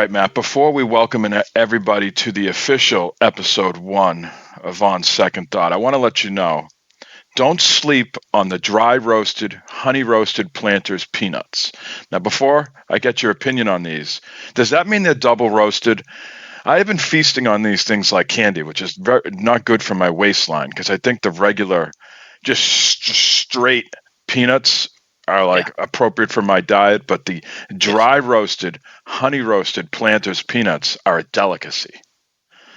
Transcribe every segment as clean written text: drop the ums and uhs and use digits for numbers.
right, Matt, before we welcome everybody to the official episode 1 of On Second Thought, I want to let you know, don't sleep on the dry roasted, honey roasted Planters peanuts. Now, before I get your opinion on these, does that mean they're double roasted? I have been feasting on these things like candy, which is not good for my waistline because I think the regular, just straight peanuts are appropriate for my diet, but the dry roasted, honey roasted Planters peanuts are a delicacy.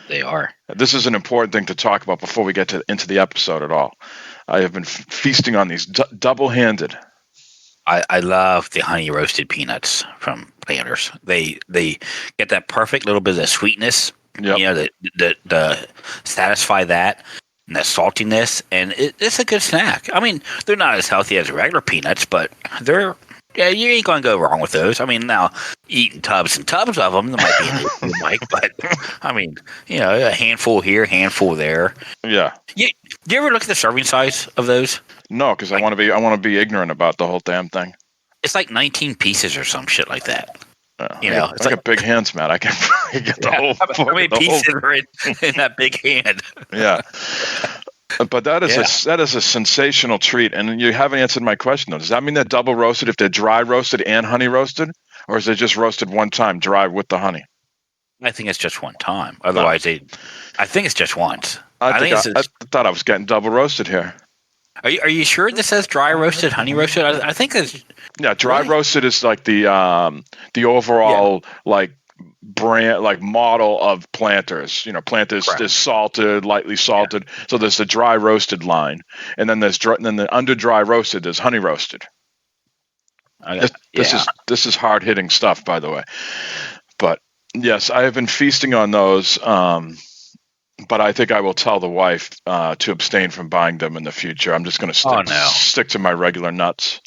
They are. This is an important thing to talk about before we get into the episode at all. I have been feasting on these double-handed. I love the honey roasted peanuts from Planters. They get that perfect little bit of sweetness, the satisfy that. And that saltiness, and it's a good snack. I mean, they're not as healthy as regular peanuts, but you ain't going to go wrong with those. I mean, now, eating tubs and tubs of them, that might be an issue, Mike, but, I mean, a handful here, handful there. Yeah. Do you ever look at the serving size of those? No, because I want to be ignorant about the whole damn thing. It's like 19 pieces or some shit like that. It's like a big hands, man. I can get the whole. How many pieces are in that big hand? Yeah, but that is a sensational treat, and you haven't answered my question though. Does that mean they're double roasted if they're dry roasted and honey roasted, or is it just roasted one time, dry with the honey? I think it's just one time. Otherwise, I think it's just once. I thought I was getting double roasted here. Are you sure this says dry roasted, honey roasted? I think it's dry roasted is like the overall brand model of Planters. Planters is salted, lightly salted. Yeah. So there's the dry roasted line, and then the under dry roasted is honey roasted. This is hard hitting stuff, by the way. But yes, I have been feasting on those. But I think I will tell the wife to abstain from buying them in the future. I'm just going to stick to my regular nuts.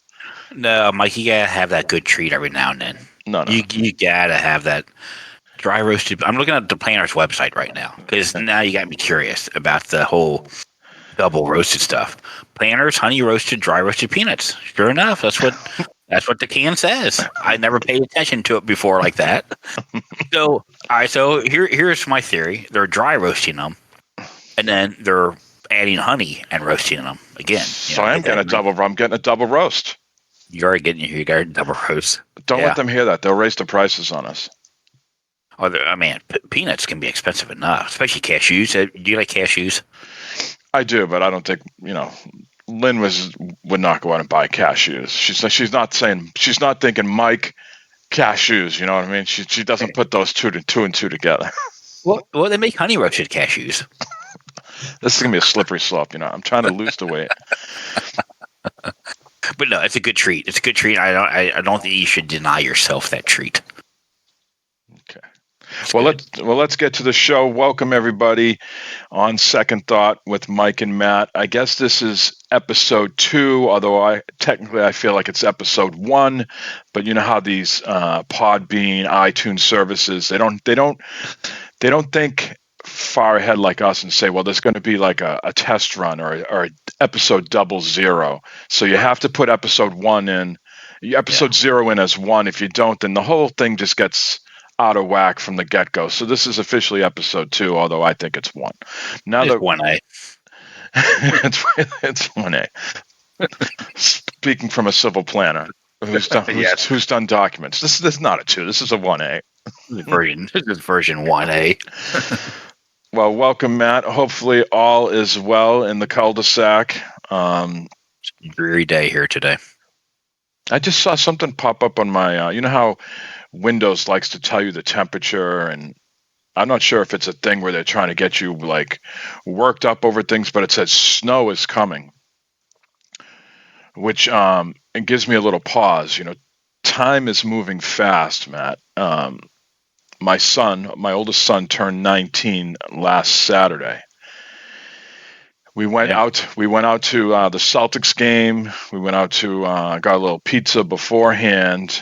No, Mike, you gotta have that good treat every now and then. No. You gotta have that dry roasted. I'm looking at the Planters website right now because now you got me curious about the whole double roasted stuff. Planters, honey roasted, dry roasted peanuts. Sure enough, that's what the can says. I never paid attention to it before like that. So, all right. So here's my theory: they're dry roasting them, and then they're adding honey and roasting them again. I'm getting a double roast. You're getting a double roast. Don't let them hear that. They'll raise the prices on us. Oh, peanuts can be expensive enough, especially cashews. Do you like cashews? I do, but I don't think Lynn would not go out and buy cashews. She's not thinking Mike cashews. You know what I mean? She doesn't put those two and two together. Well, they make honey roasted cashews. This is gonna be a slippery slope. I'm trying to lose the weight. But no, it's a good treat. It's a good treat. I don't think you should deny yourself that treat. Okay. Let's get to the show. Welcome everybody on Second Thought with Mike and Matt. I guess this is episode 2, although I feel like it's episode 1. But you know how these Podbean, iTunes services, they don't think far ahead like us and say, well, there's going to be like a test run or episode 00. So you have to put episode 1 in, episode 0 in as 1. If you don't, then the whole thing just gets out of whack from the get-go. So this is officially episode 2, although I think it's 1. Now it's 1A. It's 1A. Speaking from a civil planner who's done documents. This is not a 2. This is a 1A. This is version 1A. Well, welcome, Matt. Hopefully all is well in the cul-de-sac. Dreary day here today. I just saw something pop up on my, you know how Windows likes to tell you the temperature, and I'm not sure if it's a thing where they're trying to get you worked up over things, but it says snow is coming, which it gives me a little pause. Time is moving fast, Matt. My oldest son turned 19 last Saturday. We went out to the Celtics game. We went out to got a little pizza beforehand,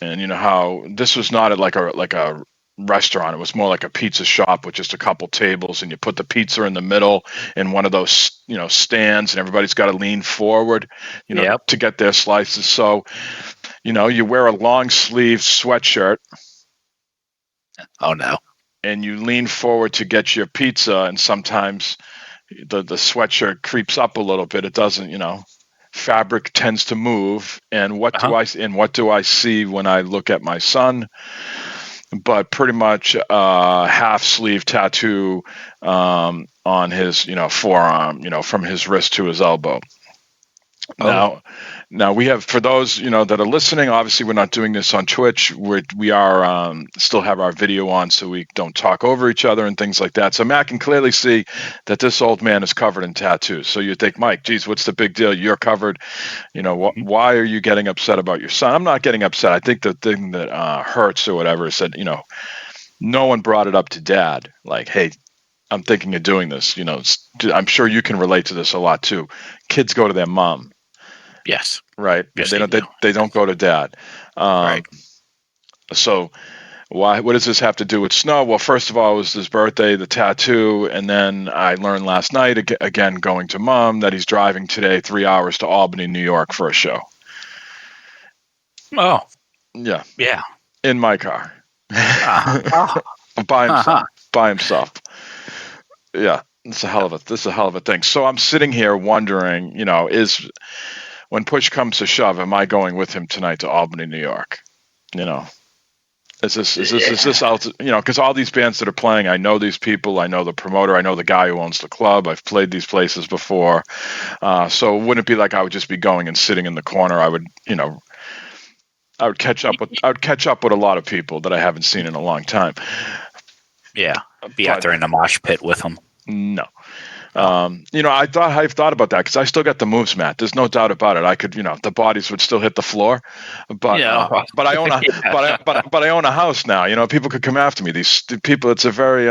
and you know how this was not at like a restaurant. It was more like a pizza shop with just a couple tables, and you put the pizza in the middle in one of those stands, and everybody's got to lean forward to get their slices. So you wear a long sleeve sweatshirt Oh no. And you lean forward to get your pizza, and sometimes the sweatshirt creeps up a little bit. It doesn't, fabric tends to move. And what do I see when I look at my son? But pretty much half sleeve tattoo on his forearm, from his wrist to his elbow. Now we have, for those that are listening, obviously we're not doing this on Twitch. We are still have our video on, so we don't talk over each other and things like that. So Matt can clearly see that this old man is covered in tattoos. So you think, Mike, geez, what's the big deal? You're covered. Why are you getting upset about your son? I'm not getting upset. I think the thing that hurts or whatever is that no one brought it up to Dad. Like, hey, I'm thinking of doing this. I'm sure you can relate to this a lot too. Kids go to their mom. Yes. Right. Yes, they don't go to Dad. Right. So what does this have to do with Snow? Well, first of all, it was his birthday, the tattoo. And then I learned last night, again, going to Mom, that he's driving today 3 hours to Albany, New York for a show. Oh. Yeah. Yeah. In my car. By himself. Yeah. This is a hell of a thing. So I'm sitting here wondering, when push comes to shove, am I going with him tonight to Albany, New York? Is this out? Because all these bands that are playing, I know these people, I know the promoter, I know the guy who owns the club. I've played these places before, so it wouldn't be like I would just be going and sitting in the corner. I would catch up with a lot of people that I haven't seen in a long time. Yeah, be out there in the mosh pit with them. No. I've thought about that because I still got the moves, Matt. There's no doubt about it. I could, the bodies would still hit the floor, but I own but I own a house now. People could come after me. These people, it's a very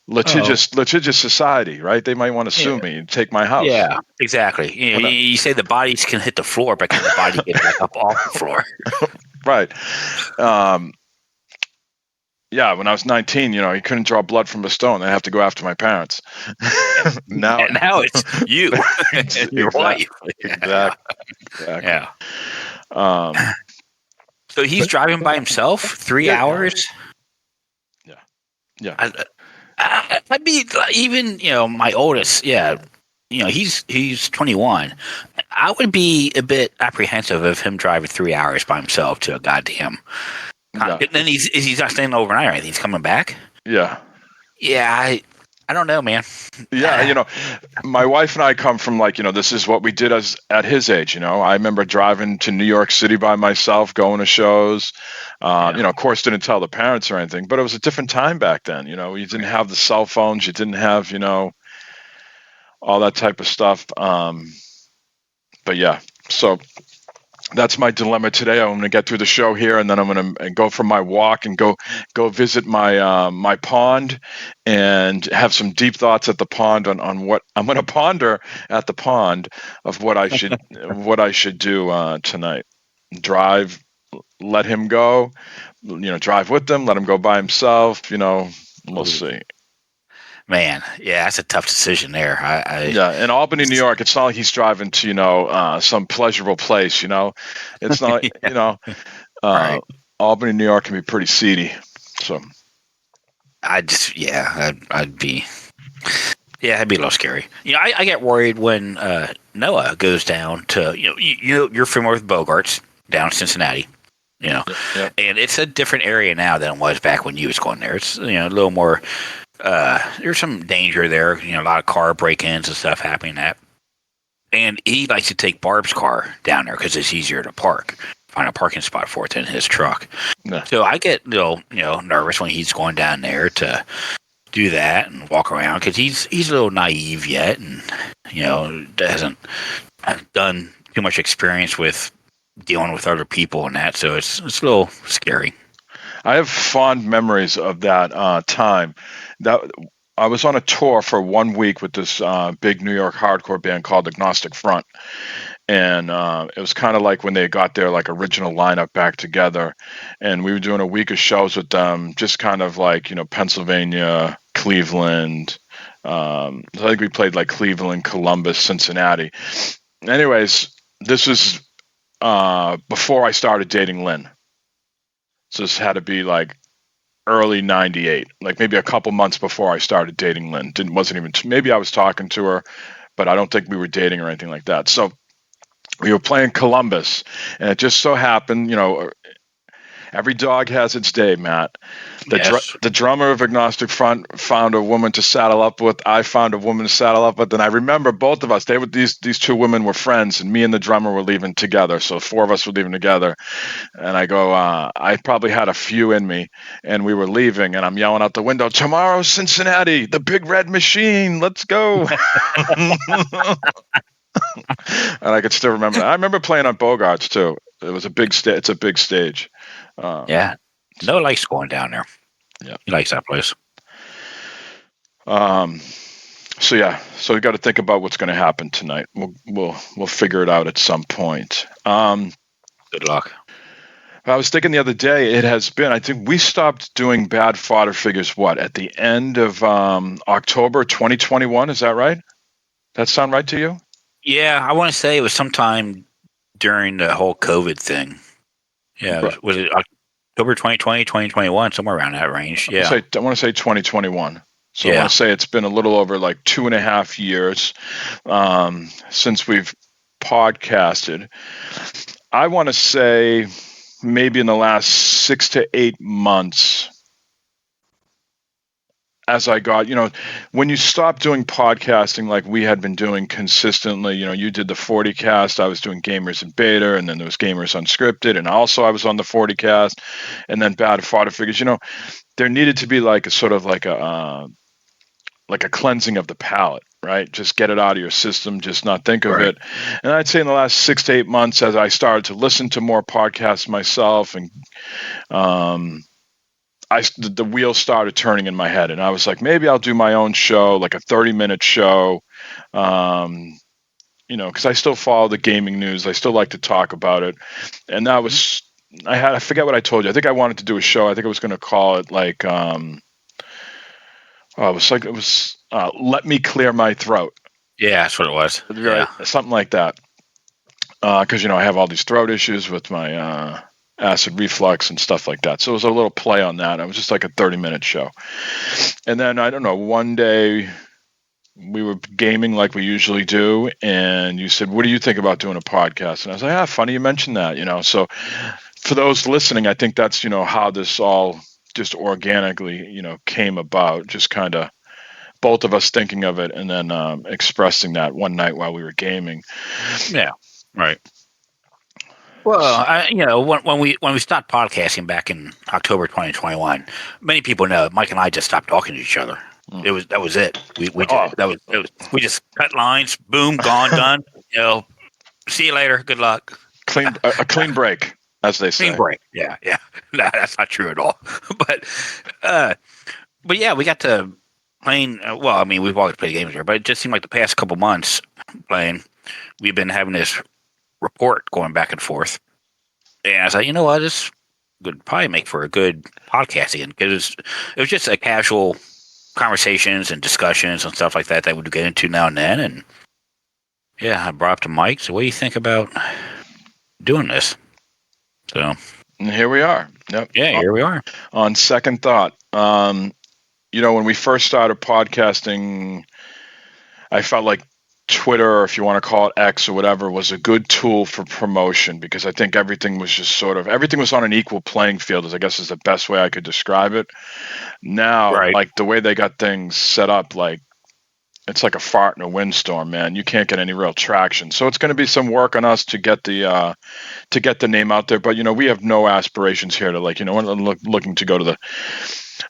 litigious society, right? They might want to sue me and take my house. Yeah, exactly. You say the bodies can hit the floor, but can the body get back up off the floor? Right. Yeah, when I was 19, you couldn't draw blood from a stone. I have to go after my parents. now it's you and your wife. Exactly. Yeah. So he's driving by himself 3 hours? Yeah. I'd be even, my oldest, he's 21. I would be a bit apprehensive of him driving 3 hours by himself to a goddamn. Yeah. And then he's not staying overnight or anything. He's coming back. Yeah. Yeah, I don't know, man. Yeah, my wife and I come from this is what we did at his age. I remember driving to New York City by myself, going to shows. Of course, didn't tell the parents or anything, but it was a different time back then. You didn't have the cell phones, you didn't have all that type of stuff. But yeah, so. That's my dilemma today. I'm going to get through the show here, and then I'm going to go for my walk and go visit my my pond and have some deep thoughts at the pond on what I'm going to ponder at the pond of what I should do tonight. Drive, let him go. Drive with him. Let him go by himself. We'll see. Man, yeah, that's a tough decision there. In Albany, New York, it's not like he's driving to some pleasurable place. It's not right. Albany, New York can be pretty seedy. So I'd be a little scary. I get worried when Noah goes down to you're familiar with Bogarts down in Cincinnati. And it's a different area now than it was back when you was going there. It's a little more. There's some danger there, a lot of car break-ins and stuff happening and he likes to take Barb's car down there because it's easier to find a parking spot for it than his truck. No. So I get nervous when he's going down there to do that and walk around because he's a little naive yet and hasn't done too much experience with dealing with other people and that, so it's a little scary. I have fond memories of that time. That I was on a tour for 1 week with this big New York hardcore band called Agnostic Front, and it was kind of like when they got their original lineup back together, and we were doing a week of shows with them, just kind of Pennsylvania, Cleveland. I think we played Cleveland, Columbus, Cincinnati. Anyways, this was before I started dating Lynn. So this had to be early '98, like maybe a couple months before I started dating Lynn. Maybe I was talking to her, but I don't think we were dating or anything like that. So we were playing Columbus, and it just so happened, every dog has its day, Matt. Yes. The drummer of Agnostic Front found a woman to saddle up with. I found a woman to saddle up with, and I remember both of us. These two women were friends, and me and the drummer were leaving together. So four of us were leaving together, and I go, I probably had a few in me, and we were leaving, and I'm yelling out the window, "Tomorrow, Cincinnati, the Big Red Machine, let's go!" And I could still remember that. I remember playing on Bogarts too. It was a big stage. It's a big stage. Yeah. No likes going down there. Yeah. He likes that place. So we got to think about what's going to happen tonight. We'll figure it out at some point. Good luck. I was thinking the other day, I think we stopped doing bad fodder figures, at the end of October 2021? Is that right? That sound right to you? Yeah, I want to say it was sometime during the whole COVID thing. Yeah, was it October 2020, 2021, somewhere around that range? Yeah. I want to say 2021. So yeah. I want to say it's been a little over like 2.5 years since we've podcasted. I want to say maybe in the last 6 to 8 months, as I got, when you stop doing podcasting like we had been doing consistently, you did the 40 cast, I was doing Gamers in Beta, and then there was Gamers Unscripted, and also I was on the 40 cast, and then Bad Fodder Figures. There needed to be like a sort of like a cleansing of the palate, right? Just get it out of your system, just not think of it. And I'd say in the last 6 to 8 months, as I started to listen to more podcasts myself, and the wheels started turning in my head, and I was like, maybe I'll do my own show, like a 30-minute show, because I still follow the gaming news. I still like to talk about it. And that was, I forget what I told you. I think I wanted to do a show. I think I was going to call it like, Let Me Clear My Throat. Yeah, that's what it was. Right, yeah. Something like that. Because, I have all these throat issues with my acid reflux and stuff like that. So it was a little play on that. It was just like a 30-minute show. And then, I don't know, one day we were gaming like we usually do, and you said, what do you think about doing a podcast? And I was like, funny you mentioned that, So for those listening, I think that's, how this all just organically, came about, just kind of both of us thinking of it and then expressing that one night while we were gaming. Yeah, right. Well, when we stopped podcasting back in October 2021, many people know Mike and I just stopped talking to each other. That was it. We just cut lines. Boom, gone, done. See you later. Good luck. A clean break, as they say. Clean break. Yeah. Nah, that's not true at all. But yeah, we got to playing. We've always played games here, but it just seemed like the past couple months playing, we've been having this report going back and forth, and I was like, you know what, this would probably make for a good podcast again, because it was just a casual conversations and discussions and stuff like that we'd get into now and then. And yeah, I brought up to Mike, so what do you think about doing this? So and here we are. Yep. Yeah, here we are. On second thought, when we first started podcasting, I felt like Twitter, or if you want to call it X or whatever, was a good tool for promotion, because I think everything was on an equal playing field, I guess is the best way I could describe it. Now, like the way they got things set up, like it's like a fart in a windstorm, man. You can't get any real traction. So it's going to be some work on us to get the name out there. But we have no aspirations here to we're looking to go to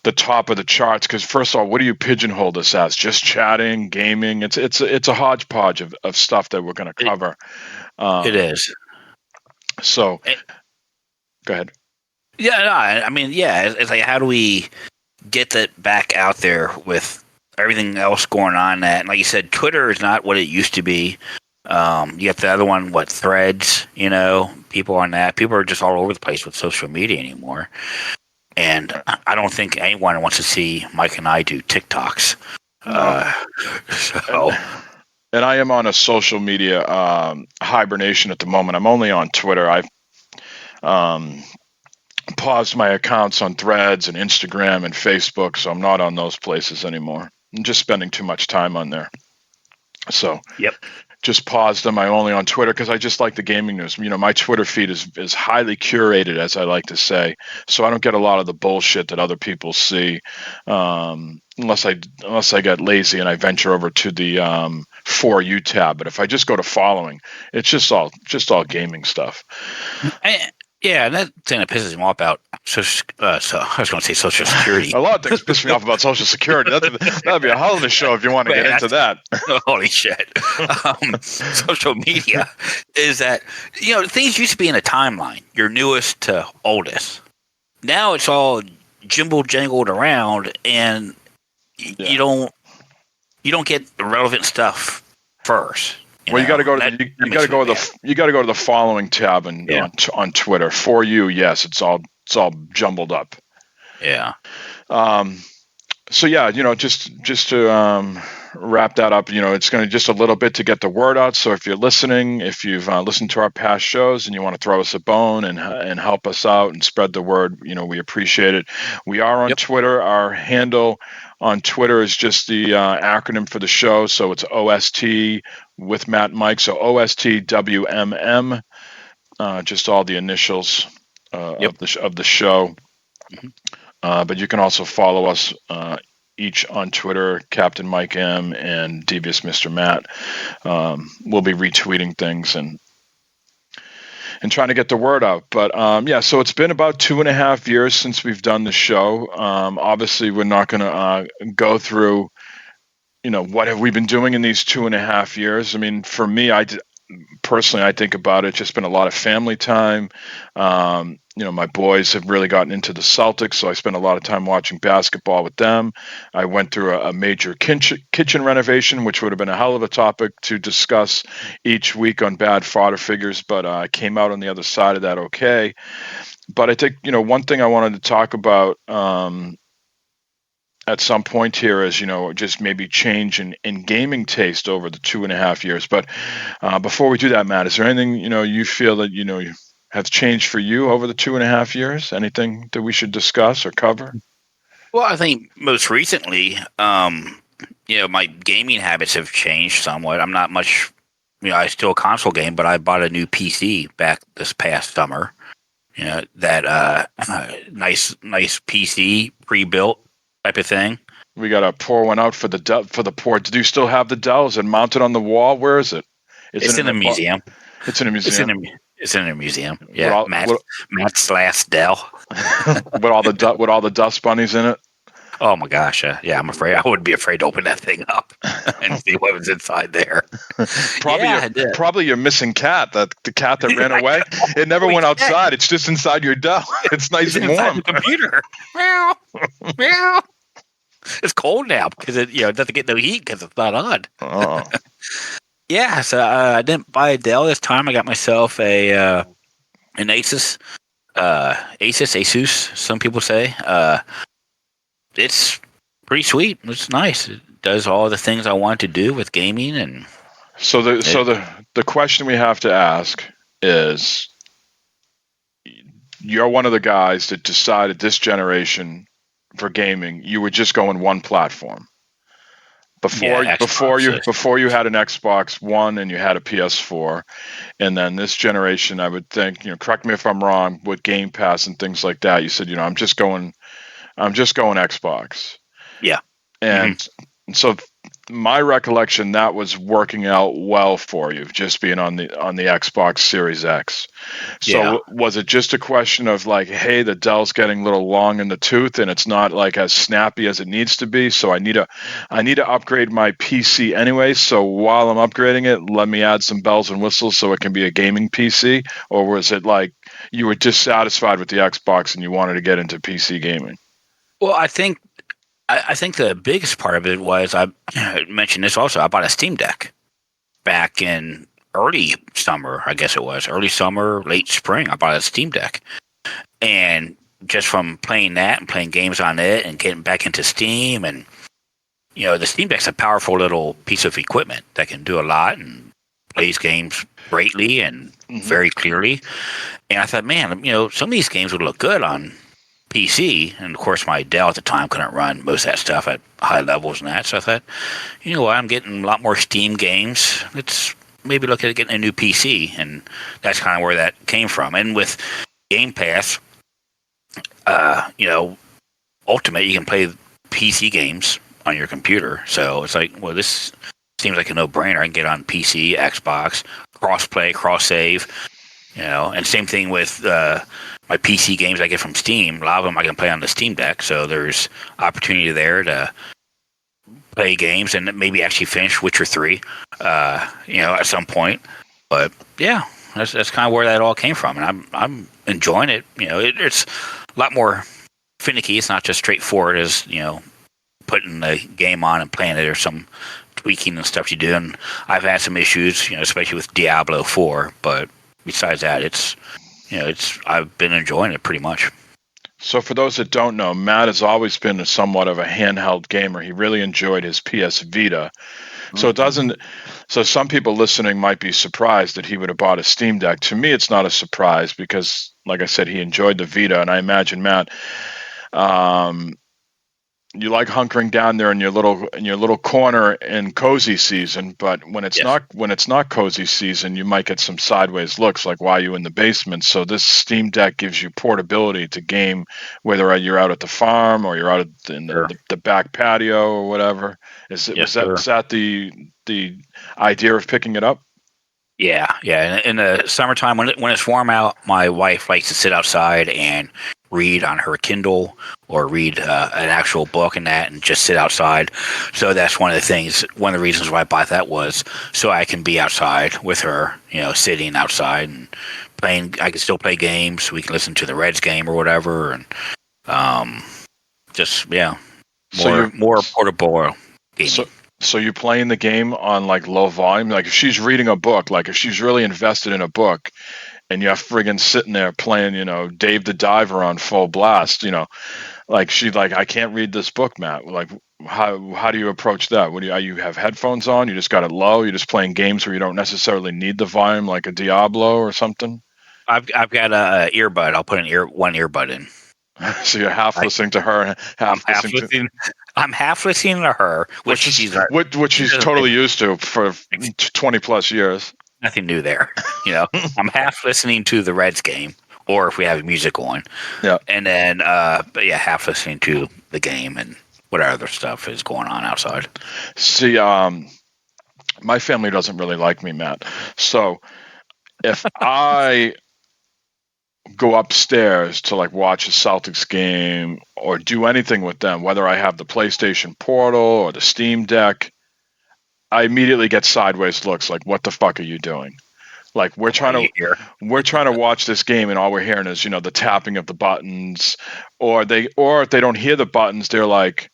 the top of the charts, because first of all, what do you pigeonhole this as? Just chatting, gaming? It's a hodgepodge of stuff that we're going to cover. It is. So, go ahead. Yeah, no, it's like, how do we get that back out there with everything else going on? That, and like you said, Twitter is not what it used to be. You have the other one, Threads. People on that. People are just all over the place with social media anymore. And I don't think anyone wants to see Mike and I do TikToks. And I am on a social media hibernation at the moment. I'm only on Twitter. paused my accounts on Threads and Instagram and Facebook, so I'm not on those places anymore. I'm just spending too much time on there. So Yep. Just paused them. I'm only on Twitter because I just like the gaming news. My Twitter feed is highly curated, as I like to say, so I don't get a lot of the bullshit that other people see, unless I get lazy and I venture over to the For You tab. But if I just go to following, it's just all gaming stuff. Yeah, and that thing that pisses me off about so I was going to say Social Security. A lot of things piss me off about Social Security. That'd be a hell of a show if you want to get into that. Holy shit! Social media is that things used to be in a timeline, your newest to oldest. Now it's all jimble jangled around, and you don't get the relevant stuff first. You got to go to the following tab on Twitter. For You, yes, it's all jumbled up. Yeah. So yeah, just to wrap that up, it's going to just a little bit to get the word out. So if you're listening, if you've listened to our past shows and you want to throw us a bone and help us out and spread the word, we appreciate it. We are on Twitter. Our handle on Twitter is just the acronym for the show. So it's OST with Matt and Mike. So OSTWMM, just all the initials of the show. Mm-hmm. But you can also follow us each on Twitter, Captain Mike M and Devious Mr. Matt. We'll be retweeting things and trying to get the word out. But so it's been about 2.5 years since we've done the show. Obviously, we're not going to go through, what have we been doing in these 2.5 years. I mean, for me, personally, I think about it, just been a lot of family time. My boys have really gotten into the Celtics, so I spent a lot of time watching basketball with them. I went through a major kitchen renovation, which would have been a hell of a topic to discuss each week on Bad Fodder Figures, but I came out on the other side of that okay. But I think, one thing I wanted to talk about at some point here is, just maybe change in gaming taste over the 2.5 years. But before we do that, Matt, is there anything, you feel that, have changed for you over the 2.5 years? Anything that we should discuss or cover? Well, I think most recently, my gaming habits have changed somewhat. I'm not much, I still console game, but I bought a new PC back this past summer. That nice PC pre-built type of thing. We got to pour one out for the poor. Do you still have the Dell? Is it mounted on the wall? Where is it? It's in a museum. It's in a museum. It's in a museum. Yeah, Matt's last Dell. with all the dust bunnies in it. Oh my gosh! Yeah, I'm afraid I would be afraid to open that thing up and see what was inside there. Probably your missing cat. The cat that ran away. It never went outside. It's just inside your Dell. It's nice and warm. The computer. Meow, meow. It's cold now because it doesn't get no heat because it's not on. Oh. Yeah, so I didn't buy a Dell this time. I got myself an Asus. Asus. Some people say. It's pretty sweet. It's nice. It does all the things I want to do with gaming, and so the question we have to ask is: you're one of the guys that decided this generation for gaming, you would just go in one platform. Before you had an Xbox One and you had a PS4, and then this generation, I would think, correct me if I'm wrong, with Game Pass and things like that, you said, I'm just going Xbox. Yeah. And so my recollection, that was working out well for you, just being on the Xbox Series X. So was it just a question of like, hey, the Dell's getting a little long in the tooth and it's not like as snappy as it needs to be, so I need to upgrade my PC anyway, so while I'm upgrading it, let me add some bells and whistles so it can be a gaming PC? Or was it like you were dissatisfied with the Xbox and you wanted to get into PC gaming? Well, I think the biggest part of it was, I mentioned this also, I bought a Steamdeck back in early summer, I guess it was. Early summer, late spring, I bought a Steamdeck. And just from playing that and playing games on it and getting back into Steam, and, the Steamdeck's a powerful little piece of equipment that can do a lot. And, plays games greatly and very clearly. And I thought, man, some of these games would look good on PC. And of course, my Dell at the time couldn't run most of that stuff at high levels and that. So I thought, you know what, I'm getting a lot more Steam games. Let's maybe look at getting a new PC. And that's kind of where that came from. And with Game Pass, Ultimate, you can play PC games on your computer. So it's like, well, this seems like a no-brainer. I can get on PC, Xbox, cross-play, cross-save, and same thing with my PC games I get from Steam. A lot of them I can play on the Steamdeck, so there's opportunity there to play games and maybe actually finish Witcher 3, at some point. But yeah, that's kind of where that all came from, and I'm enjoying it. It's a lot more finicky. It's not just straightforward as putting the game on and playing it. There's some tweaking and stuff you do, and I've had some issues, especially with Diablo 4. But besides that, it's I've been enjoying it pretty much. So for those that don't know, Matt has always been somewhat of a handheld gamer. He really enjoyed his PS Vita. So So some people listening might be surprised that he would have bought a Steam Deck. To me, it's not a surprise because, like I said, he enjoyed the Vita, and I imagine, Matt, you like hunkering down there in your little corner in cozy season, but when it's not cozy season, you might get some sideways looks like, why are you in the basement? So this Steam Deck gives you portability to game, whether you're out at the farm or you're out in the back patio or whatever. Is that the idea of picking it up? Yeah. In the summertime, when it's warm out, my wife likes to sit outside and read on her Kindle or read an actual book and just sit outside. So that's one of the reasons why I bought that was so I can be outside with her, sitting outside and playing. I can still play games. We can listen to the Reds game or whatever, and more portable gaming. So you're playing the game on like low volume? Like if she's reading a book, like if she's really invested in a book and you're friggin' sitting there playing, Dave the Diver on full blast, like she's like, I can't read this book, Matt. Like how do you approach that? You have headphones on? You just got it low? You're just playing games where you don't necessarily need the volume like a Diablo or something? I've got a earbud. I'll put one earbud in. So you're half listening to her, I'm half listening to her, which she's totally used to for 20 plus years. Nothing new there, I'm half listening to the Reds game, or if we have music on, and then half listening to the game and what other stuff is going on outside. See, my family doesn't really like me, Matt. So if I go upstairs to like watch a Celtics game or do anything with them, whether I have the PlayStation Portal or the Steam Deck, I immediately get sideways looks like, what the fuck are you doing? Like we're trying to watch this game and all we're hearing is, the tapping of the buttons, or if they don't hear the buttons, they're like,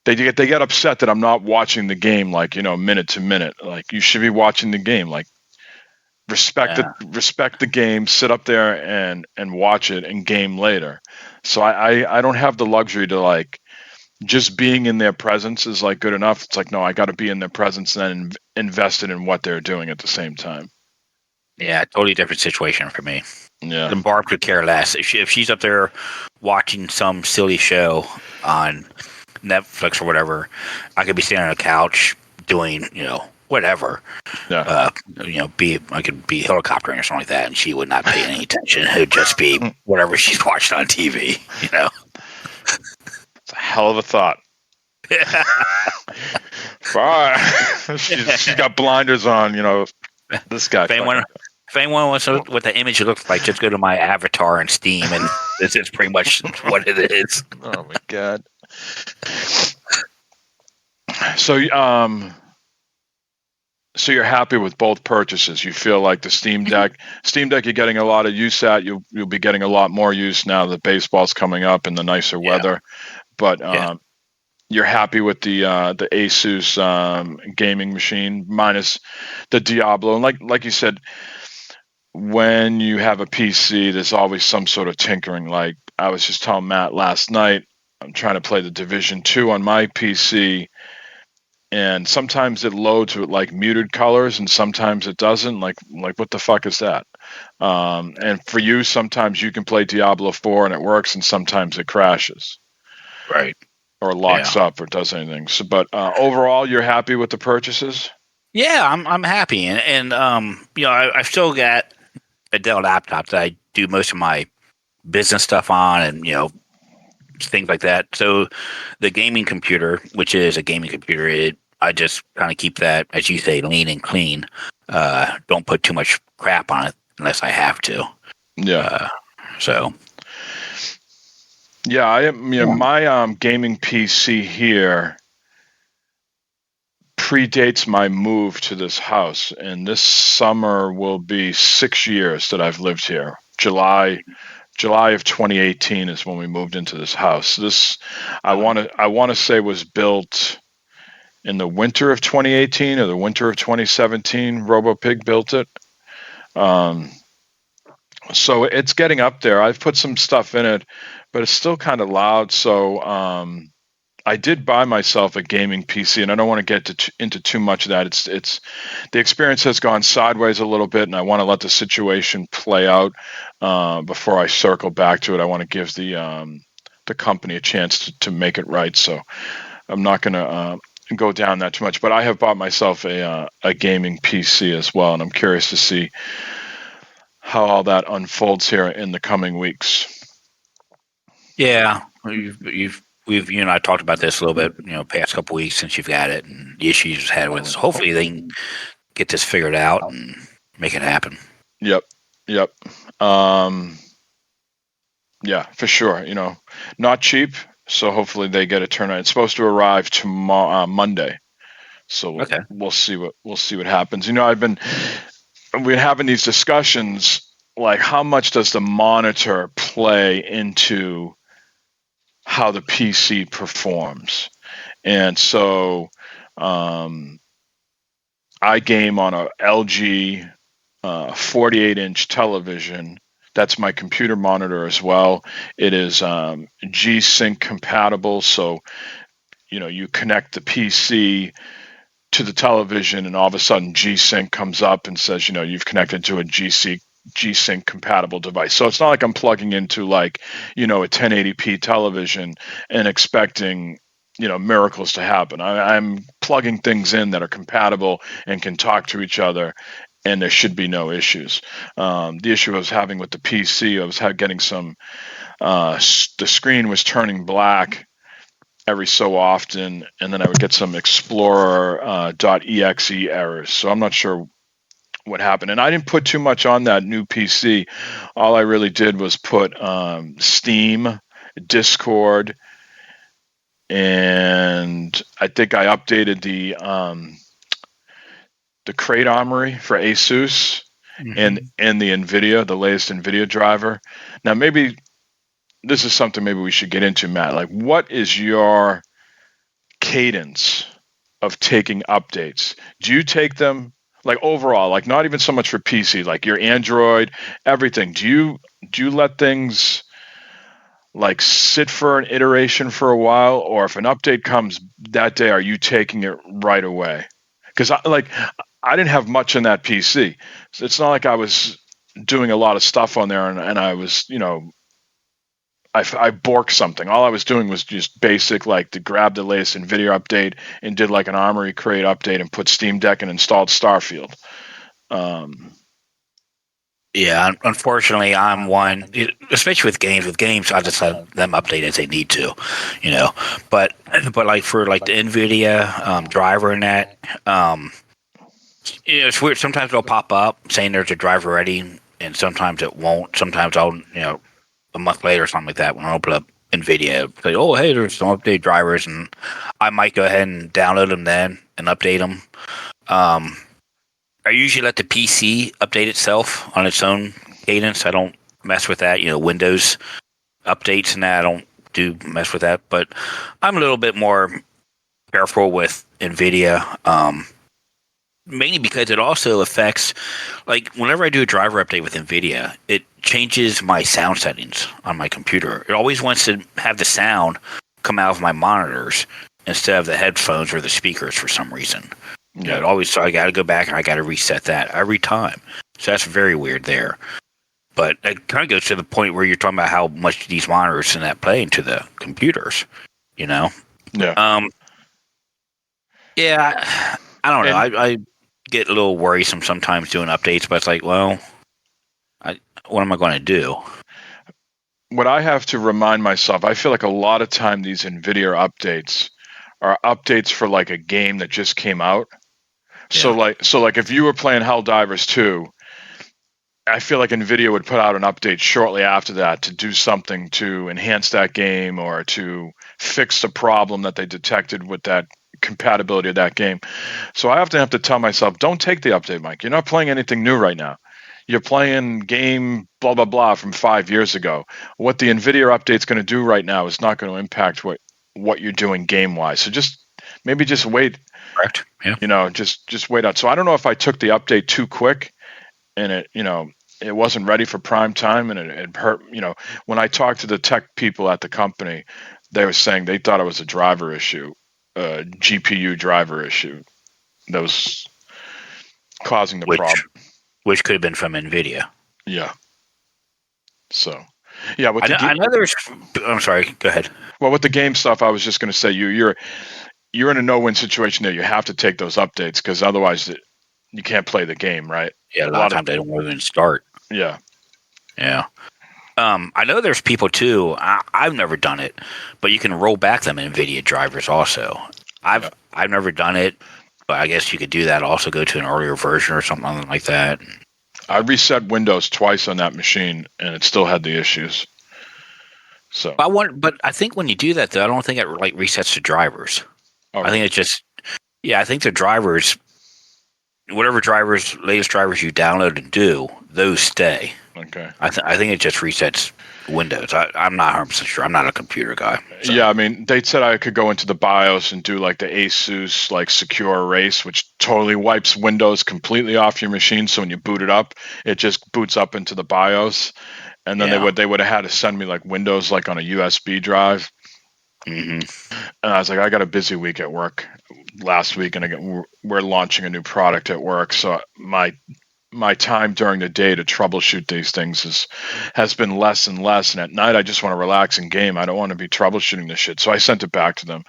they get upset that I'm not watching the game like, minute to minute. Like you should be watching the game. Like respect the game, sit up there and watch it and game later. So I don't have the luxury to like just being in their presence is like good enough. It's like, no, I got to be in their presence and then invested in what they're doing at the same time. Yeah, totally different situation for me. Yeah. And Barb could care less. If she's up there watching some silly show on Netflix or whatever, I could be sitting on a couch doing, whatever. Yeah. I could be helicoptering or something like that, and she would not pay any attention. It would just be whatever she's watched on TV, It's a hell of a thought. Yeah. She's got blinders on, this guy. If anyone wants to know what the image looks like, just go to my avatar in Steam, and it's pretty much what it is. Oh my God. So you're happy with both purchases. You feel like the Steam Deck, you're getting a lot of use at. You'll be getting a lot more use now that baseball's coming up and the nicer weather. But you're happy with the Asus gaming machine minus the Diablo. And like you said, when you have a PC, there's always some sort of tinkering. Like I was just telling Matt last night, I'm trying to play the Division 2 on my PC. and sometimes it loads with like muted colors, and sometimes it doesn't. Like what the fuck is that? And for you, sometimes you can play Diablo 4 and it works, and sometimes it crashes, Right. or locks up, or does anything. So, but overall, you're happy with the purchases? Yeah, I'm happy, and I've still got a Dell laptop that I do most of my business stuff on, and things like that. So the gaming computer, which is a gaming computer, I just kind of keep that, as you say, lean and clean. Don't put too much crap on it unless I have to. Yeah. So. Yeah, I am. My gaming PC here predates my move to this house, and this summer will be 6 years that I've lived here. July of 2018 is when we moved into this house. This I want to say was built in the winter of 2018 or the winter of 2017. RoboPig built it. So it's getting up there. I've put some stuff in it, but it's still kind of loud. So I did buy myself a gaming PC, and I don't want to get into too much of that. It's the experience has gone sideways a little bit, and I want to let the situation play out before I circle back to it. I want to give the company a chance to make it right. So I'm not going to go down that too much. But I have bought myself a gaming PC as well, and I'm curious to see how all that unfolds here in the coming weeks. Yeah, we've you and I talked about this a little bit, past couple weeks since you've got it, and the issues you've had with it. So hopefully they can get this figured out and make it happen. Yep. Yeah, for sure. Not cheap. So hopefully they get it turned out. It's supposed to arrive tomorrow, Monday. So we'll see what happens. We're having these discussions, like how much does the monitor play into how the PC performs? And so I game on a LG 48-inch television. That's my computer monitor as well. It is G-Sync compatible, so you connect the PC to the television, and all of a sudden G-Sync comes up and says, you've connected to a G-Sync compatible device. So it's not like I'm plugging into a 1080p television and expecting miracles to happen. I'm plugging things in that are compatible and can talk to each other, and there should be no issues. The issue I was having with the PC, I was getting some the screen was turning black every so often, and then I would get some Explorer.exe errors. So I'm not sure what happened. And I didn't put too much on that new PC. All I really did was put Steam, Discord, and I think I updated the Crate Armory for Asus, and the NVIDIA, the latest NVIDIA driver. Now, maybe this is something maybe we should get into, Matt. Like, what is your cadence of taking updates? Do you take them, like, overall, like not even so much for PC, like your Android, everything? Do you let things like sit for an iteration for a while, or if an update comes that day, are you taking it right away? Because I didn't have much in that PC. So it's not like I was doing a lot of stuff on there, and I was, I borked something. All I was doing was just basic, like to grab the latest NVIDIA update and did like an Armory Crate update and put Steamdeck and installed Starfield. Yeah, unfortunately, I'm one, especially with games. With games, I just let them update as they need to, But like for like the NVIDIA driver and that, it's weird. Sometimes it'll pop up saying there's a driver ready, and sometimes it won't. Sometimes I'll, a month later or something like that, when I open up NVIDIA, say, oh, hey, there's some update drivers, and I might go ahead and download them then and update them. I usually let the PC update itself on its own cadence. I don't mess with that. Windows updates and that, I don't mess with that. But I'm a little bit more careful with NVIDIA, mainly because it also affects, like, whenever I do a driver update with NVIDIA, it changes my sound settings on my computer. It always wants to have the sound come out of my monitors instead of the headphones or the speakers for some reason. Yeah. It always, so I got to go back and I got to reset that every time. So that's very weird there. But it kind of goes to the point where you're talking about how much these monitors and that play into the computers, Yeah. Yeah, I don't know. I get a little worrisome sometimes doing updates, but it's like, well, what am I going to do? What I have to remind myself, I feel like a lot of time these NVIDIA updates are updates for like a game that just came out. Yeah. So like if you were playing Helldivers 2, I feel like NVIDIA would put out an update shortly after that to do something to enhance that game or to fix the problem that they detected with that compatibility of that game. So I have to tell myself, don't take the update, Mike. You're not playing anything new right now. You're playing game blah, blah, blah from 5 years ago. What the NVIDIA update's going to do right now is not going to impact what you're doing game-wise. So maybe just wait. Correct. Yeah. Just wait out. So I don't know if I took the update too quick and it wasn't ready for prime time and it hurt. When I talked to the tech people at the company, they were saying they thought it was a driver issue, a GPU driver issue that was causing the problem. Which could have been from NVIDIA. Yeah. So, yeah. I know there's. I'm sorry. Go ahead. Well, with the game stuff, I was just going to say you're in a no-win situation there. You have to take those updates because otherwise you can't play the game, right? Yeah, a lot of times they don't even start. Yeah. Yeah. I know there's people too. I've never done it, but you can roll back them NVIDIA drivers also. I've never done it, but I guess you could do that. Also, go to an earlier version or something like that. I reset Windows twice on that machine, and it still had the issues. So but I think when you do that, though, I don't think it like resets the drivers. Oh, I think it just, I think the drivers, whatever latest drivers you download and do, those stay. Okay. I think it just resets Windows. I'm not 100% sure. I'm not a computer guy. So. Yeah, I mean, they said I could go into the BIOS and do like the ASUS like secure erase, which totally wipes Windows completely off your machine. So when you boot it up, it just boots up into the BIOS, and then they would have had to send me like Windows like on a USB drive. Mm-hmm. And I was like, I got a busy week at work last week, and we're launching a new product at work, so my time during the day to troubleshoot these things has been less and less. And at night, I just want to relax and game. I don't want to be troubleshooting this shit. So I sent it back to them,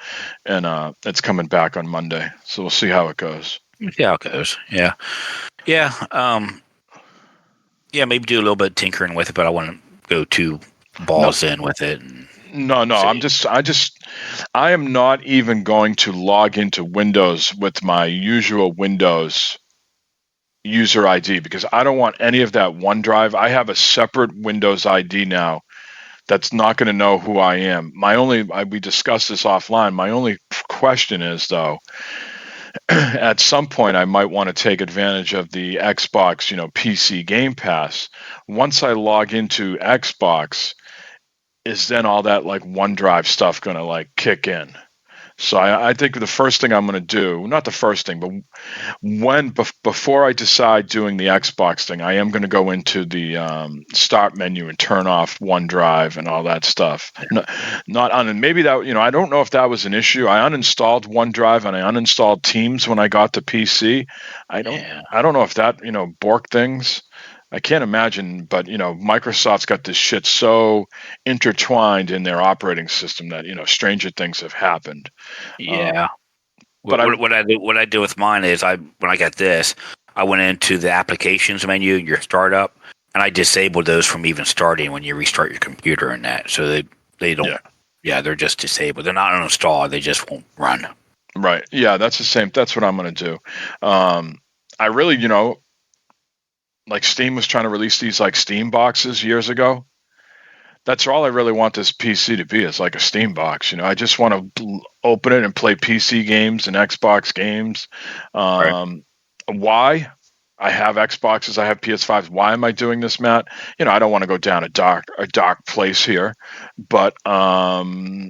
and it's coming back on Monday. So we'll see how it goes. See how it goes. Yeah. Yeah. Maybe do a little bit of tinkering with it, but I want to go too balls in with it. No. I am not even going to log into Windows with my usual Windows user ID because I don't want any of that OneDrive. I have a separate Windows ID now that's not going to know who I am. We discussed this offline. My only question is, though, at some point I might want to take advantage of the Xbox, PC Game Pass. Once I log into Xbox, is then all that like OneDrive stuff going to like kick in? So I think the first thing I'm going to do, not the first thing, but before I decide doing the Xbox thing, I am going to go into the start menu and turn off OneDrive and all that stuff. Maybe that, I don't know if that was an issue. I uninstalled OneDrive and I uninstalled Teams when I got the PC. I don't know if that, borked things. I can't imagine, but Microsoft's got this shit so intertwined in their operating system that stranger things have happened. Yeah, but what I do with mine is when I got this, I went into the applications menu, your startup, and I disabled those from even starting when you restart your computer and that, so they don't. Yeah, they're just disabled. They're not uninstalled. They just won't run. Right. Yeah, that's the same. That's what I'm going to do. I really, like Steam was trying to release these like Steam boxes years ago. That's all I really want this PC to be, is like a Steam box. I just want to open it and play PC games and Xbox games. Right. Why? I have Xboxes, I have PS5s. Why am I doing this, Matt? I don't want to go down a dark place here, but I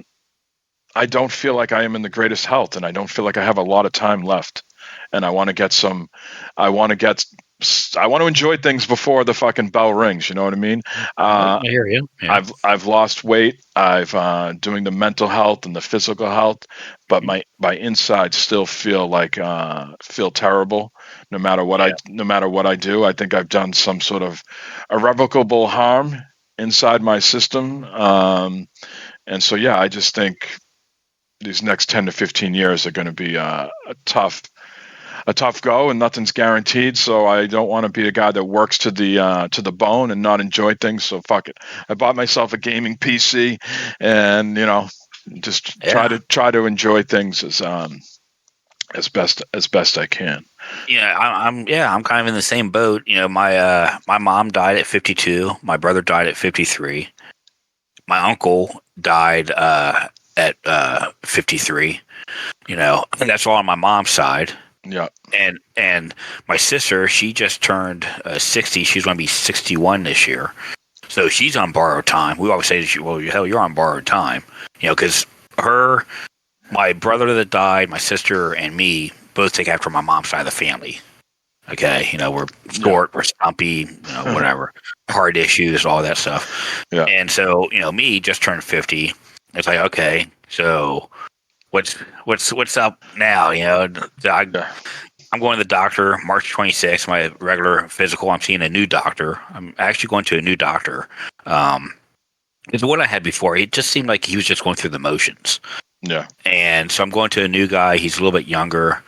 don't feel like I am in the greatest health, and I don't feel like I have a lot of time left. and I want to get I want to enjoy things before the fucking bell rings. You know what I mean? I hear you. Yeah. I've lost weight. I've doing the mental health and the physical health, but my insides still feel terrible. No matter what I do, I think I've done some sort of irrevocable harm inside my system. And so I just think these next 10 to 15 years are going to be a tough go, and nothing's guaranteed. So I don't want to be a guy that works to the bone and not enjoy things. So fuck it. I bought myself a gaming PC, and just try to enjoy things as best I can. Yeah, I'm kind of in the same boat. My mom died at 52. My brother died at 53. My uncle died at 53. And that's all on my mom's side. Yeah. And my sister, she just turned 60. She's going to be 61 this year. So she's on borrowed time. We always say, well, hell, you're on borrowed time. Because my brother that died, my sister, and me both take after my mom's side of the family. Okay. We're short, we're stumpy, whatever. Heart issues, all that stuff. Yeah. And so, me just turned 50. It's like, okay, so what's up now? I'm going to the doctor March 26th, my regular physical. I'm seeing a new doctor. I'm actually going to a new doctor. Because what I had before, it just seemed like he was just going through the motions. Yeah. And so I'm going to a new guy. He's a little bit younger.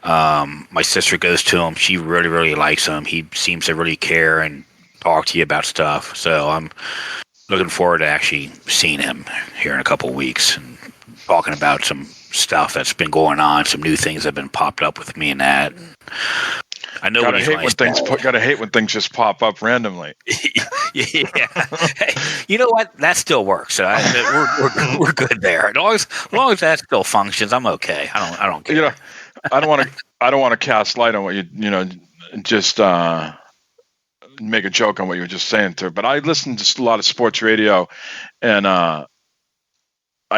My sister goes to him. She really, really likes him. He seems to really care and talk to you about stuff. So I'm looking forward to actually seeing him here in a couple of weeks and talking about some stuff that's been going on, some new things that have been popped up with me and that. I know gotta hate when things just pop up randomly. Yeah. Hey, you know what? That still works. We're good there. As long as that still functions, I'm okay. I don't care. I don't want to cast light on what just make a joke on what you were just saying there. But I listen to a lot of sports radio, and I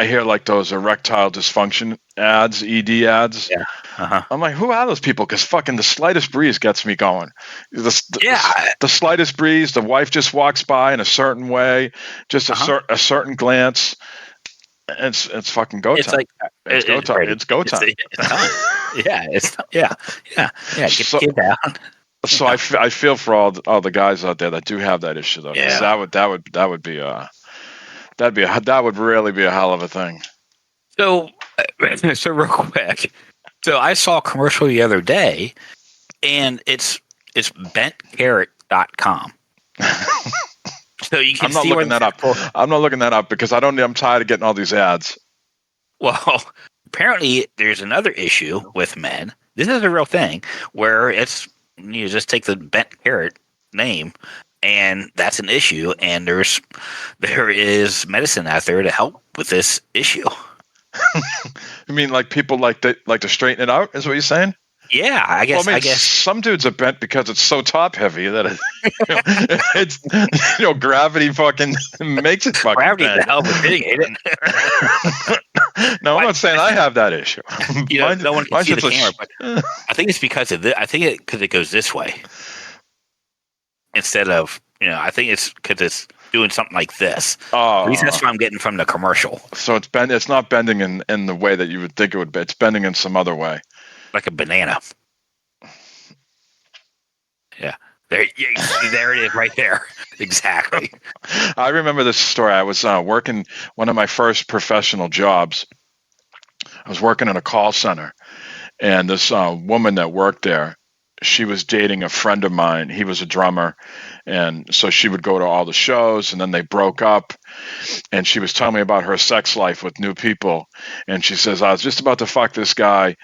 hear like those erectile dysfunction ads, ED ads. Yeah. Uh-huh. I'm like, who are those people? Because fucking the slightest breeze gets me going. The slightest breeze, the wife just walks by in a certain way, just a certain glance. It's fucking go time. It's go time. It's go time. Get down. So I feel for all the guys out there that do have that issue though. Yeah. That would really be a hell of a thing. So real quick. So I saw a commercial the other day, and it's bentcarrot.com. So you can I'm not looking that up. I'm not looking that up because I'm tired of getting all these ads. Well, apparently there's another issue with men. This is a real thing where you just take the bent carrot name, and that's an issue. And there is medicine out there to help with this issue. You mean like people like to straighten it out? Is what you're saying? Yeah, I guess. Well, I guess some dudes are bent because it's so top heavy that it's gravity fucking makes it fucking gravity bent. The hell of a thing, ain't it? No, I'm not saying I have that issue. No one can see the camera, but I think it's because of this. I think because it goes this way instead of I think it's because it's doing something like this. Oh, at least that's what I'm getting from the commercial. So it's not bending in the way that you would think it would be. It's bending in some other way. Like a banana. Yeah. There it is right there. Exactly. I remember this story. I was working one of my first professional jobs. I was working in a call center, and this woman that worked there, she was dating a friend of mine. He was a drummer, and so she would go to all the shows, and then they broke up, and she was telling me about her sex life with new people, and she says, I was just about to fuck this guy,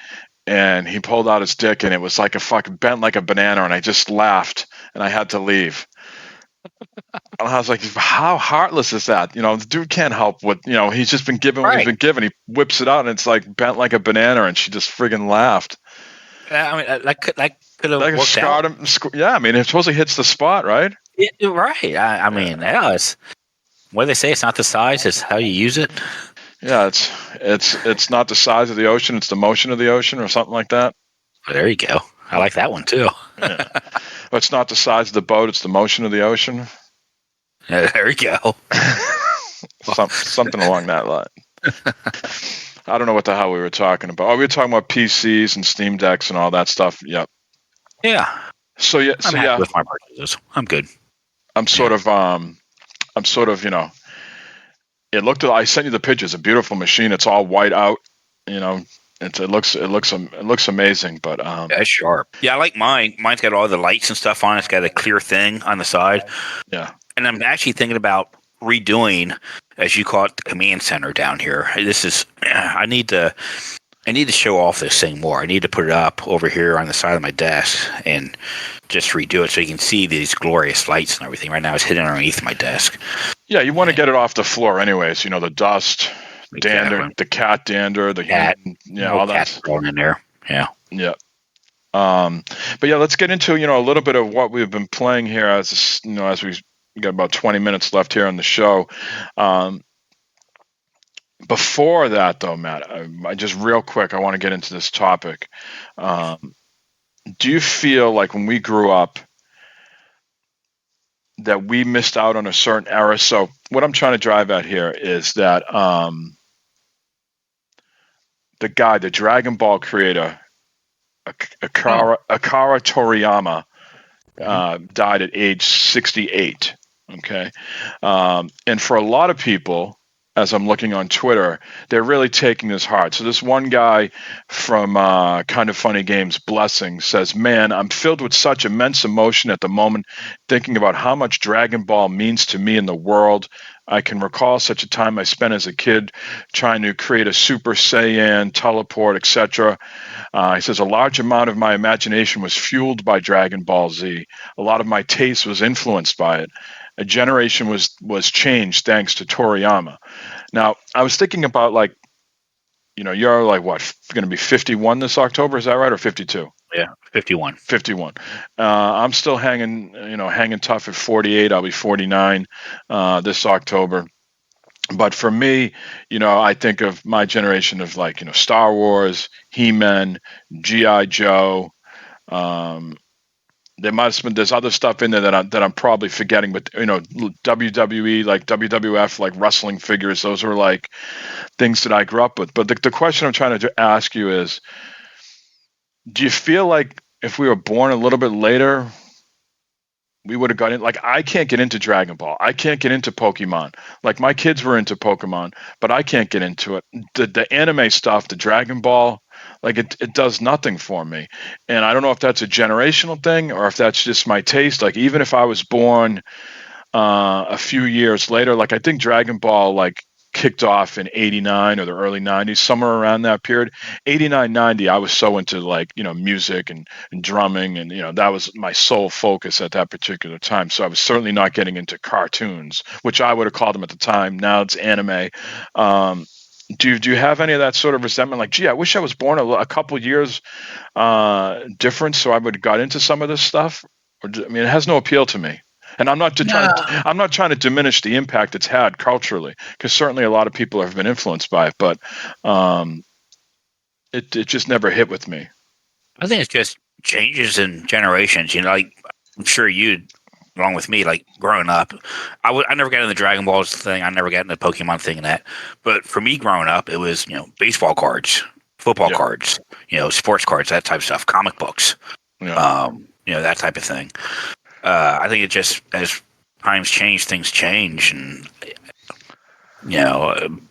and he pulled out his dick, and it was like a fucking bent like a banana, and I just laughed, and I had to leave. And I was like, how heartless is that? The dude can't help what, he's just been given what he's been given. He whips it out, and it's like bent like a banana, and she just friggin' laughed. I mean, that could have worked scarred out. Him. Yeah, I mean, it supposedly hits the spot, right? Right. I mean, it's what do they say? It's not the size; it's how you use it. Yeah, it's not the size of the ocean; it's the motion of the ocean, or something like that. There you go. I like that one too. Yeah. But it's not the size of the boat; it's the motion of the ocean. Yeah, there you go. Something along that line. I don't know what the hell we were talking about. Oh, we were talking about PCs and Steam Decks and all that stuff. Yep. Yeah. So yeah. I'm happy with my purchases. I'm good. I'm sort of, it looked. I sent you the pictures. A beautiful machine. It's all white out. It looks amazing. But yeah, it's sharp. Yeah, I like mine. Mine's got all the lights and stuff on it. It's got a clear thing on the side. Yeah. And I'm actually thinking about redoing, as you call it, the command center down here. I need to show off this thing more. I need to put it up over here on the side of my desk and just redo it so you can see these glorious lights and everything. Right now it's hidden underneath my desk. Yeah, you want to get it off the floor anyways. The dust, dander, the cat dander, the cat, all that thrown in there. Yeah. Yeah. But yeah, let's get into a little bit of what we've been playing here as we got about 20 minutes left here on the show. Before that, though, Matt, I just real quick, I want to get into this topic. Do you feel like when we grew up that we missed out on a certain era? So what I'm trying to drive at here is that the Dragon Ball creator, Akira Toriyama, died at age 68. Okay. And for a lot of people, as I'm looking on Twitter, they're really taking this hard. So this one guy from Kind of Funny Games, Blessing, says, "Man, I'm filled with such immense emotion at the moment, thinking about how much Dragon Ball means to me in the world. I can recall such a time I spent as a kid trying to create a Super Saiyan, teleport, etc. He says, a large amount of my imagination was fueled by Dragon Ball Z. A lot of my taste was influenced by it. A generation was changed thanks to Toriyama." Now, I was thinking about you're like what, going to be 51 this October? Is that right, or 52? Yeah, 51. 51. I'm still hanging tough at 48. I'll be 49 this October. But for me, I think of my generation of Star Wars, He-Man, G.I. Joe. There's other stuff in there that I'm probably forgetting, but WWE, like WWF, like wrestling figures, those are like things that I grew up with. But the question I'm trying to ask you is, do you feel like if we were born a little bit later, we would have gotten like, I can't get into Dragon Ball. I can't get into Pokemon. Like my kids were into Pokemon, but I can't get into it. The anime stuff, the Dragon Ball, like it does nothing for me. And I don't know if that's a generational thing or if that's just my taste. Like even if I was born a few years later, like I think Dragon Ball like kicked off in 89 or the early 90s, somewhere around that period. 89, 90, I was so into music and drumming, and that was my sole focus at that particular time. So I was certainly not getting into cartoons, which I would have called them at the time. Now it's anime. Do you have any of that sort of resentment? Like, gee, I wish I was born a couple years different, so I would have got into some of this stuff. It has no appeal to me. And I'm not trying to diminish the impact it's had culturally, because certainly a lot of people have been influenced by it, but it just never hit with me. I think it's just changes in generations. Like I'm sure you, along with me, like growing up, I never got into the Dragon Balls thing. I never got into the Pokemon thing and that. But for me growing up, it was baseball cards, football cards, sports cards, that type of stuff, comic books, that type of thing. I think it just, as times change, things change, and